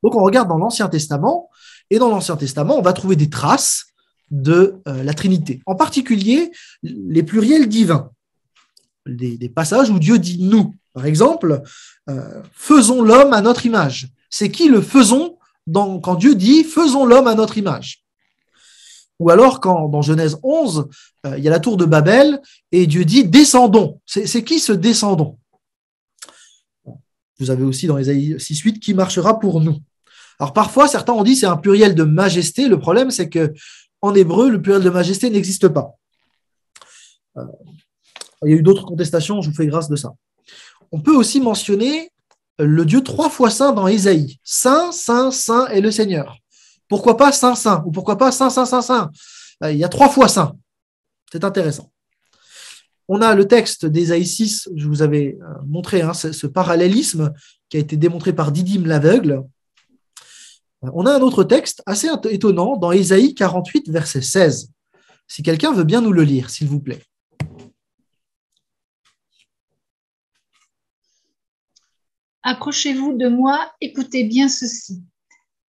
[SPEAKER 1] Donc, on regarde dans l'Ancien Testament, et dans l'Ancien Testament, on va trouver des traces de la Trinité, en particulier les pluriels divins, des passages où Dieu dit « nous ». Par exemple, « faisons l'homme à notre image ». C'est qui le « faisons » quand Dieu dit « faisons l'homme à notre image ». Ou alors, quand dans Genèse 11, il y a la tour de Babel et Dieu dit « descendons ». C'est qui ce « descendons » ? Vous avez aussi dans Ésaïe 6.8 « qui marchera pour nous ». Alors parfois, certains ont dit c'est un pluriel de majesté. Le problème, c'est que en hébreu, le pluriel de majesté n'existe pas. Il y a eu d'autres contestations, je vous fais grâce de ça. On peut aussi mentionner le Dieu 3 fois saint dans Ésaïe. Saint, saint, saint est le Seigneur. Pourquoi pas saint, saint? Ou pourquoi pas saint, saint, saint, saint? Il y a 3 fois saint. C'est intéressant. On a le texte d'Ésaïe 6, je vous avais montré ce parallélisme qui a été démontré par Didyme l'aveugle. On a un autre texte assez étonnant dans Ésaïe 48, verset 16. Si quelqu'un veut bien nous le lire, s'il vous plaît.
[SPEAKER 2] Approchez-vous de moi, écoutez bien ceci.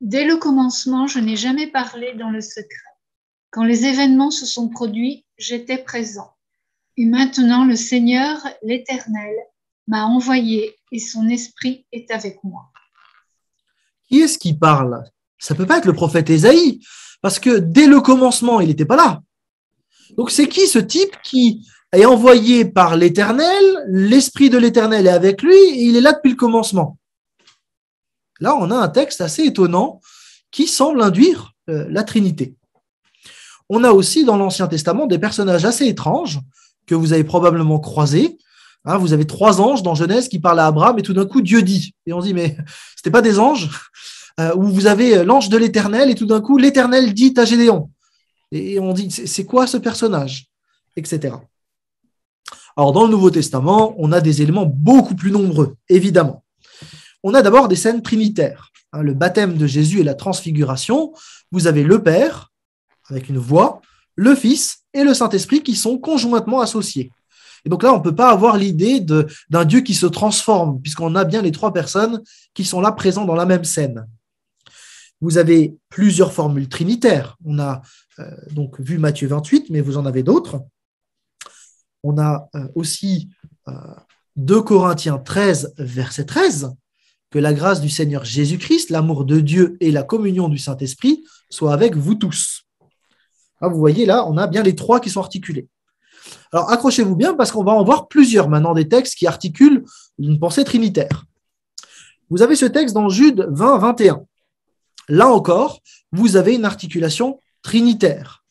[SPEAKER 2] Dès le commencement, je n'ai jamais parlé dans le secret. Quand les événements se sont produits, j'étais présent. Et maintenant, le Seigneur, l'Éternel, m'a envoyé et son esprit est avec moi.
[SPEAKER 1] Qui est-ce qui parle? Ça ne peut pas être le prophète Ésaïe, parce que dès le commencement, il n'était pas là. Donc c'est qui ce type qui est envoyé par l'Éternel, l'Esprit de l'Éternel est avec lui, et il est là depuis le commencement? Là, on a un texte assez étonnant qui semble induire la Trinité. On a aussi dans l'Ancien Testament des personnages assez étranges que vous avez probablement croisés. Vous avez 3 anges dans Genèse qui parlent à Abraham et tout d'un coup Dieu dit. Et on se dit mais c'était pas des anges? Ou vous avez l'ange de l'Éternel et tout d'un coup l'Éternel dit à Gédéon. Et on dit c'est quoi ce personnage? Etc. Alors dans le Nouveau Testament, on a des éléments beaucoup plus nombreux, évidemment. On a d'abord des scènes trinitaires. le baptême de Jésus et la transfiguration, vous avez le Père, avec une voix, le Fils et le Saint-Esprit qui sont conjointement associés. Et donc là, on ne peut pas avoir l'idée d'un Dieu qui se transforme, puisqu'on a bien les trois personnes qui sont là présents dans la même scène. Vous avez plusieurs formules trinitaires. On a donc vu Matthieu 28, mais vous en avez d'autres. On a aussi 2 Corinthiens 13, verset 13, que la grâce du Seigneur Jésus-Christ, l'amour de Dieu et la communion du Saint-Esprit soient avec vous tous. Là, vous voyez, là, on a bien les trois qui sont articulés. Alors, accrochez-vous bien parce qu'on va en voir plusieurs maintenant des textes qui articulent une pensée trinitaire. Vous avez ce texte dans Jude 20, 21. Là encore, vous avez une articulation trinitaire.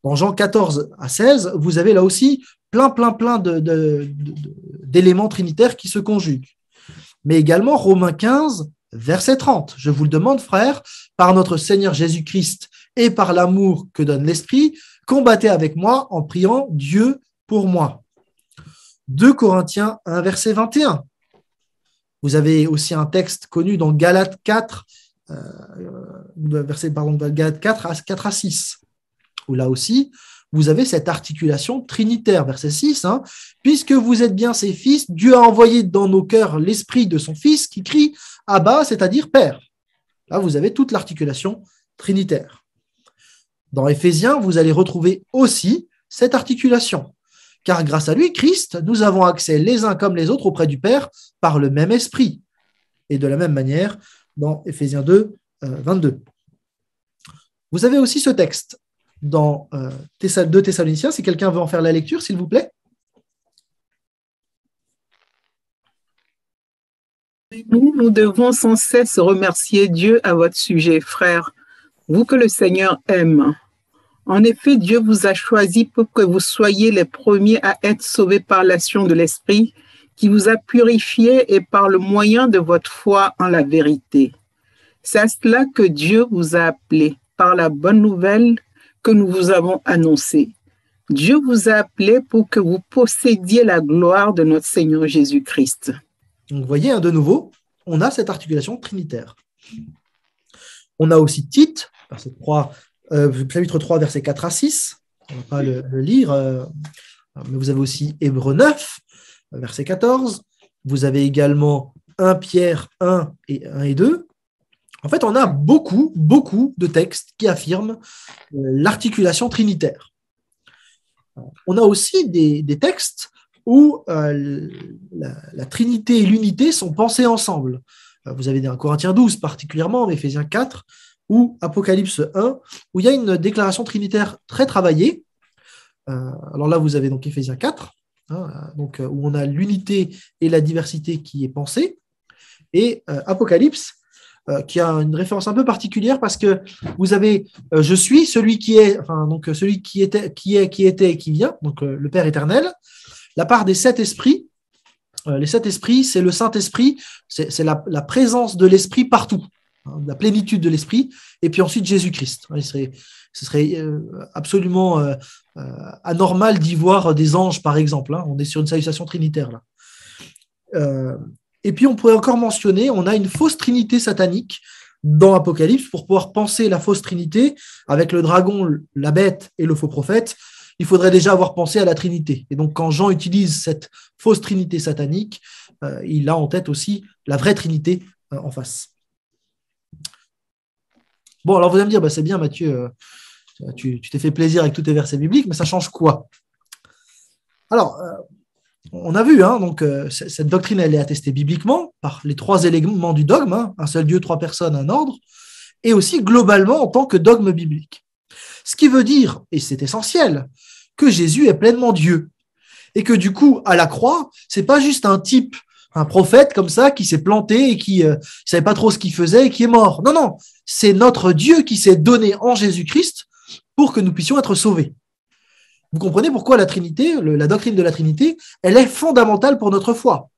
[SPEAKER 1] Dans Jean 14 à 16, vous avez là aussi plein d'éléments trinitaires qui se conjuguent. Mais également Romains 15, verset 30. Je vous le demande, frères, par notre Seigneur Jésus-Christ et par l'amour que donne l'Esprit, combattez avec moi en priant Dieu pour moi. 2 Corinthiens 1, verset 21. Vous avez aussi un texte connu dans Galates 4, Galates 4 à 6, où là aussi, vous avez cette articulation trinitaire, verset 6, puisque vous êtes bien ses fils, Dieu a envoyé dans nos cœurs l'esprit de son Fils qui crie « Abba », c'est-à-dire « Père ». Là, vous avez toute l'articulation trinitaire. Dans Éphésiens, vous allez retrouver aussi cette articulation, car grâce à lui, Christ, nous avons accès les uns comme les autres auprès du Père par le même esprit. Et de la même manière, dans Éphésiens 2, 22. Vous avez aussi ce texte dans 2 Thessaloniciens, si quelqu'un veut en faire la lecture, s'il vous plaît.
[SPEAKER 3] Nous devons sans cesse remercier Dieu à votre sujet, frères, vous que le Seigneur aime. En effet, Dieu vous a choisi pour que vous soyez les premiers à être sauvés par l'action de l'Esprit qui vous a purifié et par le moyen de votre foi en la vérité. C'est à cela que Dieu vous a appelé par la bonne nouvelle que nous vous avons annoncée. Dieu vous a appelé pour que vous possédiez la gloire de notre Seigneur Jésus-Christ.
[SPEAKER 1] Donc, vous voyez, de nouveau, on a cette articulation trinitaire. On a aussi Tite, chapitre 3, versets 4 à 6. On ne va pas le lire, mais vous avez aussi Hébreux 9, verset 14. Vous avez également 1 Pierre 1 et 2. En fait, on a beaucoup de textes qui affirment l'articulation trinitaire. On a aussi des textes où la Trinité et l'unité sont pensées ensemble. Vous avez dans Corinthiens 12 particulièrement, mais Éphésiens 4 ou Apocalypse 1, où il y a une déclaration trinitaire très travaillée. Alors là, vous avez donc Éphésiens 4, où on a l'unité et la diversité qui est pensée, et Apocalypse, qui a une référence un peu particulière parce que vous avez je suis celui qui est, celui qui était et qui vient, donc le Père éternel, la part des 7 esprits. Les 7 esprits, c'est le Saint-Esprit, c'est la présence de l'Esprit partout, la plénitude de l'Esprit, et puis ensuite Jésus-Christ. Ce serait absolument anormal d'y voir des anges, par exemple. On est sur une salutation trinitaire là. Et puis, on pourrait encore mentionner, on a une fausse trinité satanique dans Apocalypse pour pouvoir penser la fausse trinité avec le dragon, la bête et le faux prophète. Il faudrait déjà avoir pensé à la Trinité. Et donc, quand Jean utilise cette fausse trinité satanique, il a en tête aussi la vraie Trinité en face. Bon, alors vous allez me dire, c'est bien Mathieu, tu t'es fait plaisir avec tous tes versets bibliques, mais ça change quoi? Alors, on a vu, cette doctrine, elle est attestée bibliquement par les 3 éléments du dogme, un seul Dieu, 3 personnes, un ordre, et aussi globalement en tant que dogme biblique. Ce qui veut dire, et c'est essentiel, que Jésus est pleinement Dieu. Et que du coup, à la croix, c'est pas juste un type, un prophète comme ça, qui s'est planté et qui savait pas trop ce qu'il faisait et qui est mort. Non, c'est notre Dieu qui s'est donné en Jésus-Christ pour que nous puissions être sauvés. Vous comprenez pourquoi la Trinité, la doctrine de la Trinité, elle est fondamentale pour notre foi.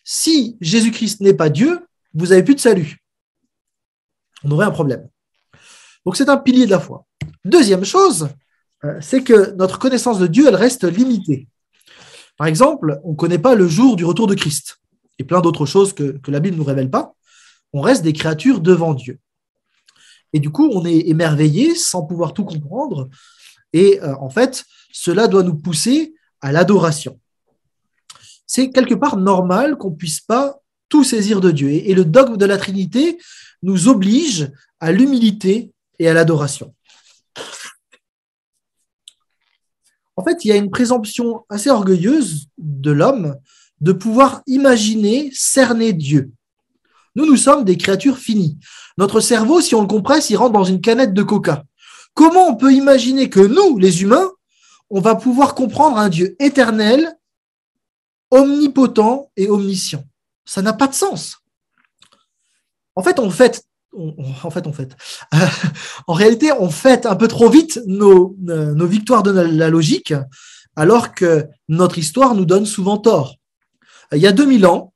[SPEAKER 1] Si Jésus-Christ n'est pas Dieu, vous n'avez plus de salut. On aurait un problème. Donc c'est un pilier de la foi. Deuxième chose, c'est que notre connaissance de Dieu, elle reste limitée. Par exemple, on ne connaît pas le jour du retour de Christ et plein d'autres choses que la Bible ne nous révèle pas. On reste des créatures devant Dieu. Et du coup, on est émerveillé sans pouvoir tout comprendre. Et en fait, cela doit nous pousser à l'adoration. C'est quelque part normal qu'on ne puisse pas tout saisir de Dieu. Et le dogme de la Trinité nous oblige à l'humilité et à l'adoration. En fait, il y a une présomption assez orgueilleuse de l'homme de pouvoir imaginer cerner Dieu. Nous sommes des créatures finies. Notre cerveau, si on le compresse, il rentre dans une canette de coca. Comment on peut imaginer que nous, les humains, on va pouvoir comprendre un Dieu éternel, omnipotent et omniscient? Ça n'a pas de sens. En réalité, on fête un peu trop vite nos victoires de la logique, alors que notre histoire nous donne souvent tort. Il y a 2000 ans,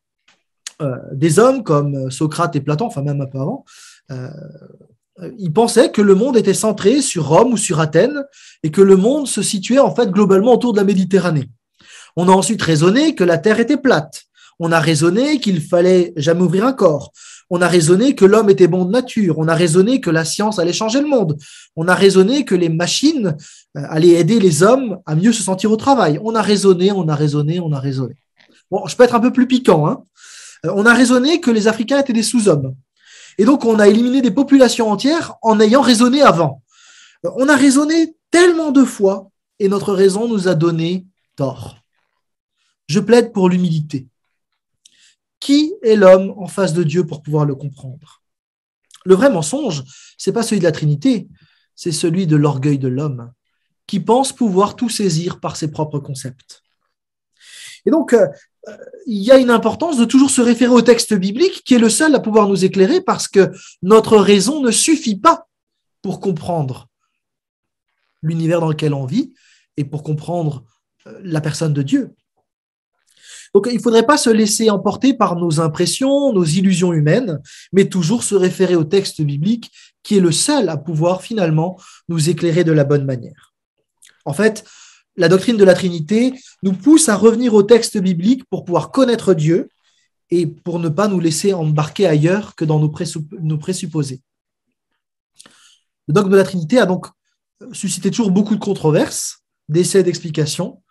[SPEAKER 1] des hommes comme Socrate et Platon, enfin même un peu avant, ils pensaient que le monde était centré sur Rome ou sur Athènes et que le monde se situait en fait globalement autour de la Méditerranée. On a ensuite raisonné que la Terre était plate. On a raisonné qu'il fallait jamais ouvrir un corps. On a raisonné que l'homme était bon de nature. On a raisonné que la science allait changer le monde. On a raisonné que les machines allaient aider les hommes à mieux se sentir au travail. On a raisonné. Bon, je peux être un peu plus piquant, hein. On a raisonné que les Africains étaient des sous-hommes. Et donc, on a éliminé des populations entières en ayant raisonné avant. On a raisonné tellement de fois et notre raison nous a donné tort. Je plaide pour l'humilité. Qui est l'homme en face de Dieu pour pouvoir le comprendre? Le vrai mensonge, ce n'est pas celui de la Trinité, c'est celui de l'orgueil de l'homme, qui pense pouvoir tout saisir par ses propres concepts. Et donc, il y a une importance de toujours se référer au texte biblique, qui est le seul à pouvoir nous éclairer, parce que notre raison ne suffit pas pour comprendre l'univers dans lequel on vit et pour comprendre la personne de Dieu. Donc, il ne faudrait pas se laisser emporter par nos impressions, nos illusions humaines, mais toujours se référer au texte biblique qui est le seul à pouvoir finalement nous éclairer de la bonne manière. En fait, la doctrine de la Trinité nous pousse à revenir au texte biblique pour pouvoir connaître Dieu et pour ne pas nous laisser embarquer ailleurs que dans nos présupposés. Le dogme de la Trinité a donc suscité toujours beaucoup de controverses, d'essais d'explications,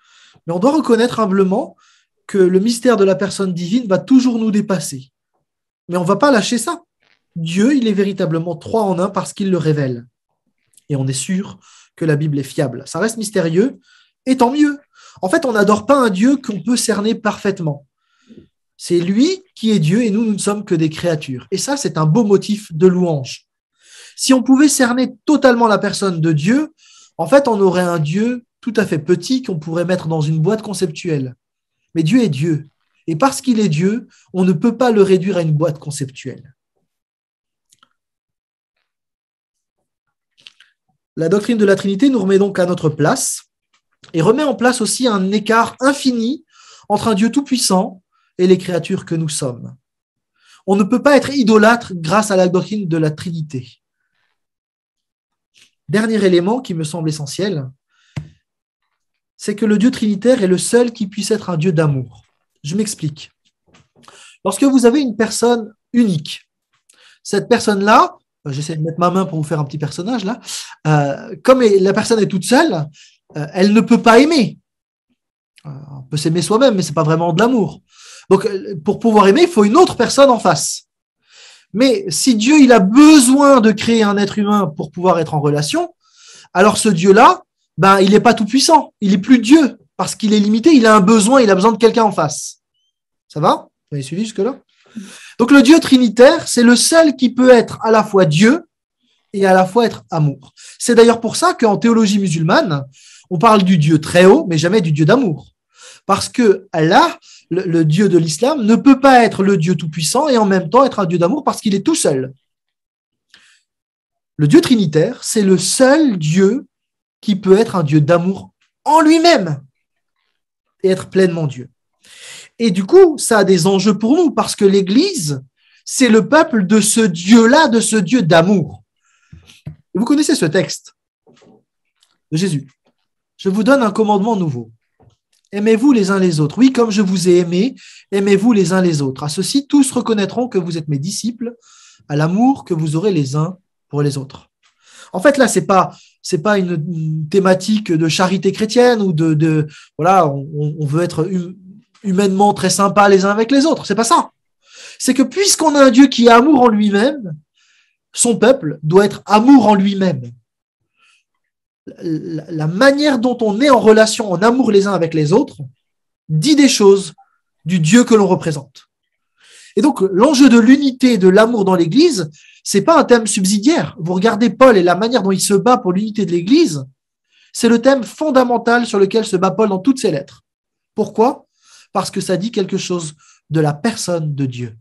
[SPEAKER 1] mais on doit reconnaître humblement que le mystère de la personne divine va toujours nous dépasser. Mais on ne va pas lâcher ça. Dieu, il est véritablement trois en un parce qu'il le révèle. Et on est sûr que la Bible est fiable. Ça reste mystérieux, et tant mieux. En fait, on n'adore pas un Dieu qu'on peut cerner parfaitement. C'est lui qui est Dieu et nous ne sommes que des créatures. Et ça, c'est un beau motif de louange. Si on pouvait cerner totalement la personne de Dieu, en fait, on aurait un Dieu tout à fait petit qu'on pourrait mettre dans une boîte conceptuelle. Mais Dieu est Dieu. Et parce qu'il est Dieu, on ne peut pas le réduire à une boîte conceptuelle. La doctrine de la Trinité nous remet donc à notre place et remet en place aussi un écart infini entre un Dieu tout-puissant et les créatures que nous sommes. On ne peut pas être idolâtre grâce à la doctrine de la Trinité. Dernier élément qui me semble essentiel, c'est que le Dieu trinitaire est le seul qui puisse être un Dieu d'amour. Je m'explique. Lorsque vous avez une personne unique, cette personne-là, j'essaie de mettre ma main pour vous faire un petit personnage là, comme la personne est toute seule, elle ne peut pas aimer. On peut s'aimer soi-même, mais ce n'est pas vraiment de l'amour. Donc, pour pouvoir aimer, il faut une autre personne en face. Mais si Dieu il a besoin de créer un être humain pour pouvoir être en relation, alors ce Dieu-là, il n'est pas tout puissant, il n'est plus Dieu, parce qu'il est limité, il a un besoin, il a besoin de quelqu'un en face. Ça va? Vous avez suivi jusque-là? Donc le Dieu trinitaire, c'est le seul qui peut être à la fois Dieu et à la fois être amour. C'est d'ailleurs pour ça qu'en théologie musulmane, on parle du Dieu très haut, mais jamais du Dieu d'amour. Parce que Allah, le Dieu de l'islam, ne peut pas être le Dieu tout-puissant et en même temps être un Dieu d'amour parce qu'il est tout seul. Le Dieu trinitaire, c'est le seul Dieu qui peut être un Dieu d'amour en lui-même et être pleinement Dieu. Et du coup, ça a des enjeux pour nous parce que l'Église, c'est le peuple de ce Dieu-là, de ce Dieu d'amour. Et vous connaissez ce texte de Jésus. Je vous donne un commandement nouveau. Aimez-vous les uns les autres. Oui, comme je vous ai aimé, aimez-vous les uns les autres. À ceci, tous reconnaîtront que vous êtes mes disciples, à l'amour que vous aurez les uns pour les autres. En fait, là, c'est pas une thématique de charité chrétienne ou voilà, on veut être humainement très sympa les uns avec les autres. C'est pas ça. C'est que puisqu'on a un Dieu qui est amour en lui-même, son peuple doit être amour en lui-même. La manière dont on est en relation, en amour les uns avec les autres, dit des choses du Dieu que l'on représente. Et donc, l'enjeu de l'unité et de l'amour dans l'Église, c'est pas un thème subsidiaire. Vous regardez Paul et la manière dont il se bat pour l'unité de l'Église, c'est le thème fondamental sur lequel se bat Paul dans toutes ses lettres. Pourquoi ? Parce que ça dit quelque chose de la personne de Dieu.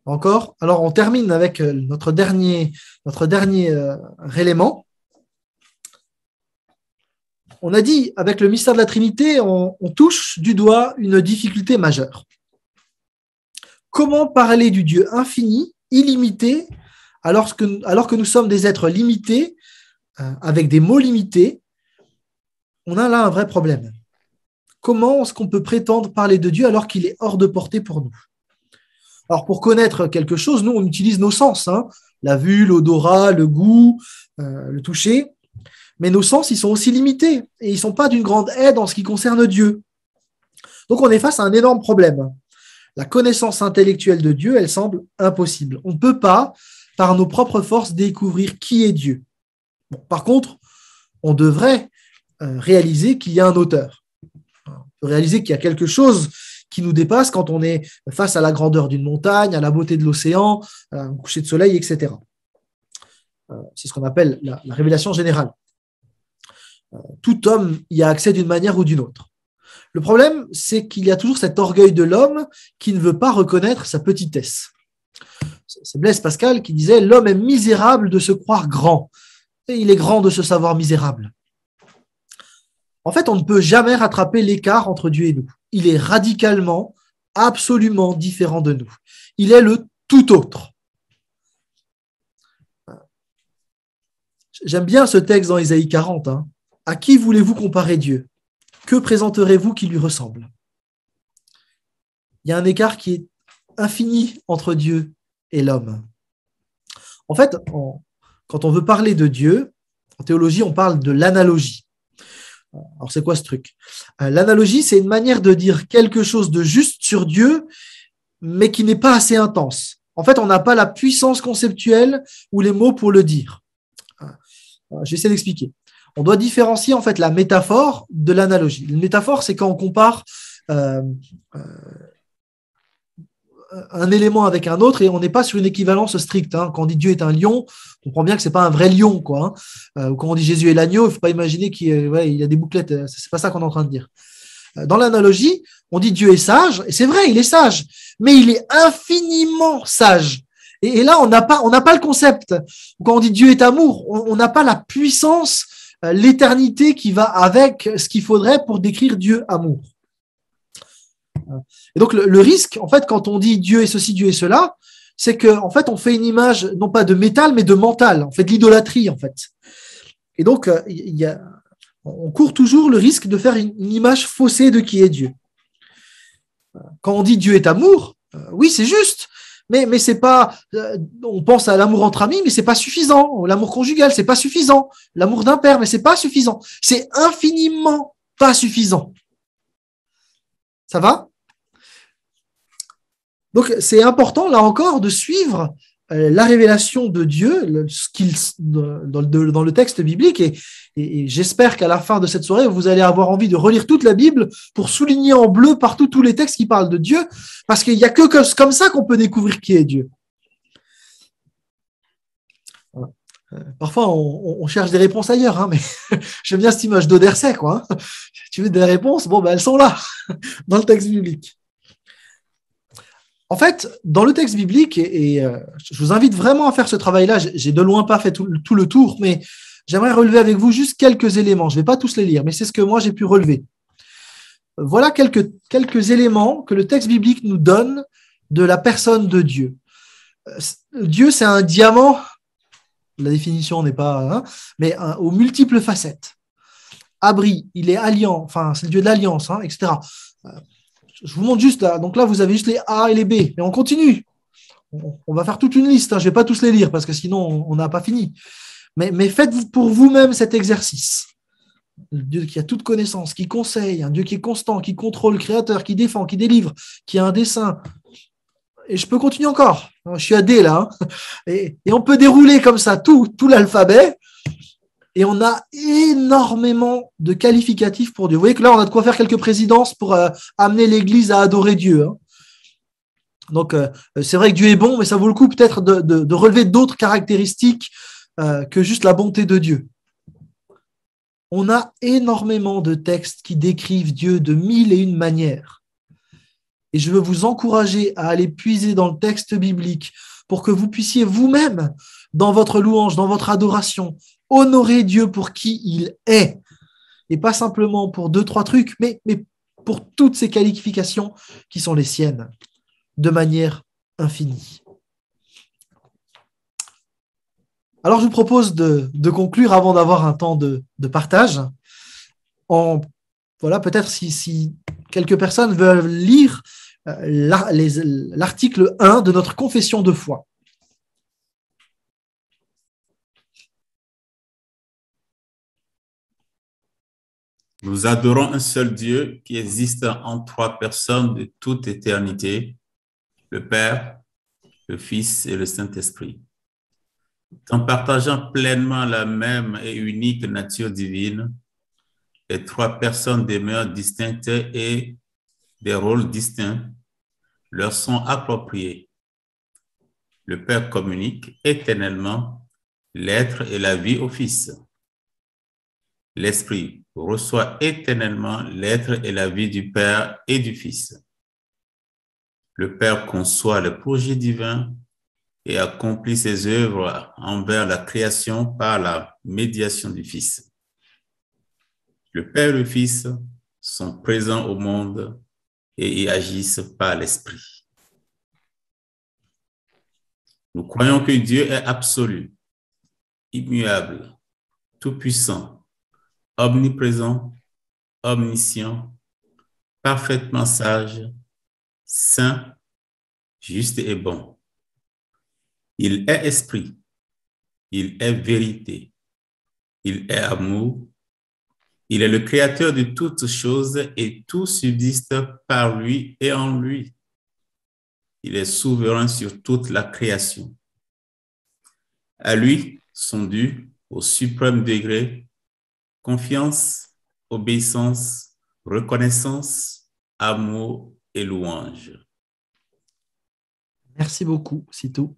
[SPEAKER 1] Encore ? Alors, on termine avec notre dernier élément. On a dit, avec le mystère de la Trinité, on touche du doigt une difficulté majeure. Comment parler du Dieu infini, illimité, alors que nous sommes des êtres limités, avec des mots limités? On a là un vrai problème. Comment est-ce qu'on peut prétendre parler de Dieu alors qu'il est hors de portée pour nous? Alors, pour connaître quelque chose, nous, on utilise nos sens, la vue, l'odorat, le goût, le toucher. Mais nos sens, ils sont aussi limités et ils ne sont pas d'une grande aide en ce qui concerne Dieu. Donc, on est face à un énorme problème. La connaissance intellectuelle de Dieu, elle semble impossible. On ne peut pas, par nos propres forces, découvrir qui est Dieu. Bon, par contre, on devrait réaliser qu'il y a un auteur. On peut réaliser qu'il y a quelque chose qui nous dépasse quand on est face à la grandeur d'une montagne, à la beauté de l'océan, au coucher de soleil, etc. C'est ce qu'on appelle la révélation générale. Tout homme y a accès d'une manière ou d'une autre. Le problème, c'est qu'il y a toujours cet orgueil de l'homme qui ne veut pas reconnaître sa petitesse. C'est Blaise Pascal qui disait « L'homme est misérable de se croire grand, et il est grand de se savoir misérable. » En fait, on ne peut jamais rattraper l'écart entre Dieu et nous. Il est radicalement, absolument différent de nous. Il est le tout autre. J'aime bien ce texte dans Ésaïe 40. À qui voulez-vous comparer Dieu ? Que présenterez-vous qui lui ressemble ? Il y a un écart qui est infini entre Dieu et l'homme. En fait, quand on veut parler de Dieu, en théologie, on parle de l'analogie. Alors, c'est quoi ce truc ? L'analogie, c'est une manière de dire quelque chose de juste sur Dieu, mais qui n'est pas assez intense. En fait, on n'a pas la puissance conceptuelle ou les mots pour le dire. Je vais essayer d'expliquer. On doit différencier en fait la métaphore de l'analogie. Une métaphore, c'est quand on compare un élément avec un autre et on n'est pas sur une équivalence stricte. Quand on dit Dieu est un lion, on comprend bien que c'est pas un vrai lion, quoi. Ou quand on dit Jésus est l'agneau, il ne faut pas imaginer qu'il y a des bouclettes. C'est pas ça qu'on est en train de dire. Dans l'analogie, on dit Dieu est sage, et c'est vrai, il est sage, mais il est infiniment sage. Et là, on n'a pas le concept. Quand on dit Dieu est amour, on n'a pas la puissance, l'éternité qui va avec ce qu'il faudrait pour décrire Dieu amour. Et donc, le risque, en fait, quand on dit Dieu est ceci, Dieu est cela, c'est qu'en fait, on fait une image, non pas de métal, mais de mental. On fait de l'idolâtrie, en fait. Et donc, on court toujours le risque de faire une image faussée de qui est Dieu. Quand on dit Dieu est amour, oui, c'est juste. Mais c'est pas, on pense à l'amour entre amis, mais c'est pas suffisant. L'amour conjugal, c'est pas suffisant. L'amour d'un père, mais c'est pas suffisant. C'est infiniment pas suffisant. Ça va? Donc, c'est important, là encore, de suivre la révélation de Dieu dans le texte biblique. Et j'espère qu'à la fin de cette soirée, vous allez avoir envie de relire toute la Bible pour souligner en bleu partout tous les textes qui parlent de Dieu, parce qu'il n'y a que comme ça qu'on peut découvrir qui est Dieu. Voilà. Parfois, on cherche des réponses ailleurs, mais j'aime bien cette image d'Odersay, quoi. Tu veux des réponses? Bon, elles sont là, dans le texte biblique. En fait, dans le texte biblique, et je vous invite vraiment à faire ce travail-là, j'ai de loin pas fait tout le tour, mais j'aimerais relever avec vous juste quelques éléments. Je ne vais pas tous les lire, mais c'est ce que moi j'ai pu relever. Voilà quelques éléments que le texte biblique nous donne de la personne de Dieu. Dieu, c'est un diamant, la définition n'est pas, mais aux multiples facettes. abri, il est alliant, enfin, c'est le Dieu de l'alliance, hein, etc. Je vous montre juste là. Donc là, vous avez juste les A et les B. Mais on continue. On va faire toute une liste. Hein. Je ne vais pas tous les lire parce que sinon, on n'a pas fini. Mais faites pour vous-même cet exercice. Le Dieu qui a toute connaissance, qui conseille, un Dieu qui est constant, qui contrôle, créateur, qui défend, qui délivre, qui a un dessein. Et je peux continuer encore. Je suis à D là. Hein. Et on peut dérouler comme ça tout l'alphabet. Et on a énormément de qualificatifs pour Dieu. Vous voyez que là, on a de quoi faire quelques présidences pour amener l'Église à adorer Dieu. Hein. Donc, c'est vrai que Dieu est bon, mais ça vaut le coup peut-être de relever d'autres caractéristiques que juste la bonté de Dieu. On a énormément de textes qui décrivent Dieu de 1001 manières. Et je veux vous encourager à aller puiser dans le texte biblique pour que vous puissiez vous-même, dans votre louange, dans votre adoration, honorer Dieu pour qui il est. Et pas simplement pour 2-3 trucs, mais pour toutes ces qualifications qui sont les siennes, de manière infinie. Alors, je vous propose de conclure avant d'avoir un temps de partage. Voilà, peut-être si quelques personnes veulent lire l'article 1 de notre confession de foi.
[SPEAKER 7] Nous adorons un seul Dieu qui existe en 3 personnes de toute éternité, le Père, le Fils et le Saint-Esprit. En partageant pleinement la même et unique nature divine, les 3 personnes demeurent distinctes et des rôles distincts leur sont appropriés. Le Père communique éternellement l'être et la vie au Fils. L'Esprit reçoit éternellement l'être et la vie du Père et du Fils. Le Père conçoit le projet divin et accomplit ses œuvres envers la création par la médiation du Fils. Le Père et le Fils sont présents au monde et y agissent par l'Esprit. Nous croyons que Dieu est absolu, immuable, tout-puissant, omniprésent, omniscient, parfaitement sage, saint, juste et bon. Il est esprit, il est vérité, il est amour, il est le créateur de toutes choses et tout subsiste par lui et en lui. Il est souverain sur toute la création. À lui sont dus au suprême degré confiance, obéissance, reconnaissance, amour et louange.
[SPEAKER 1] Merci beaucoup, Sitou.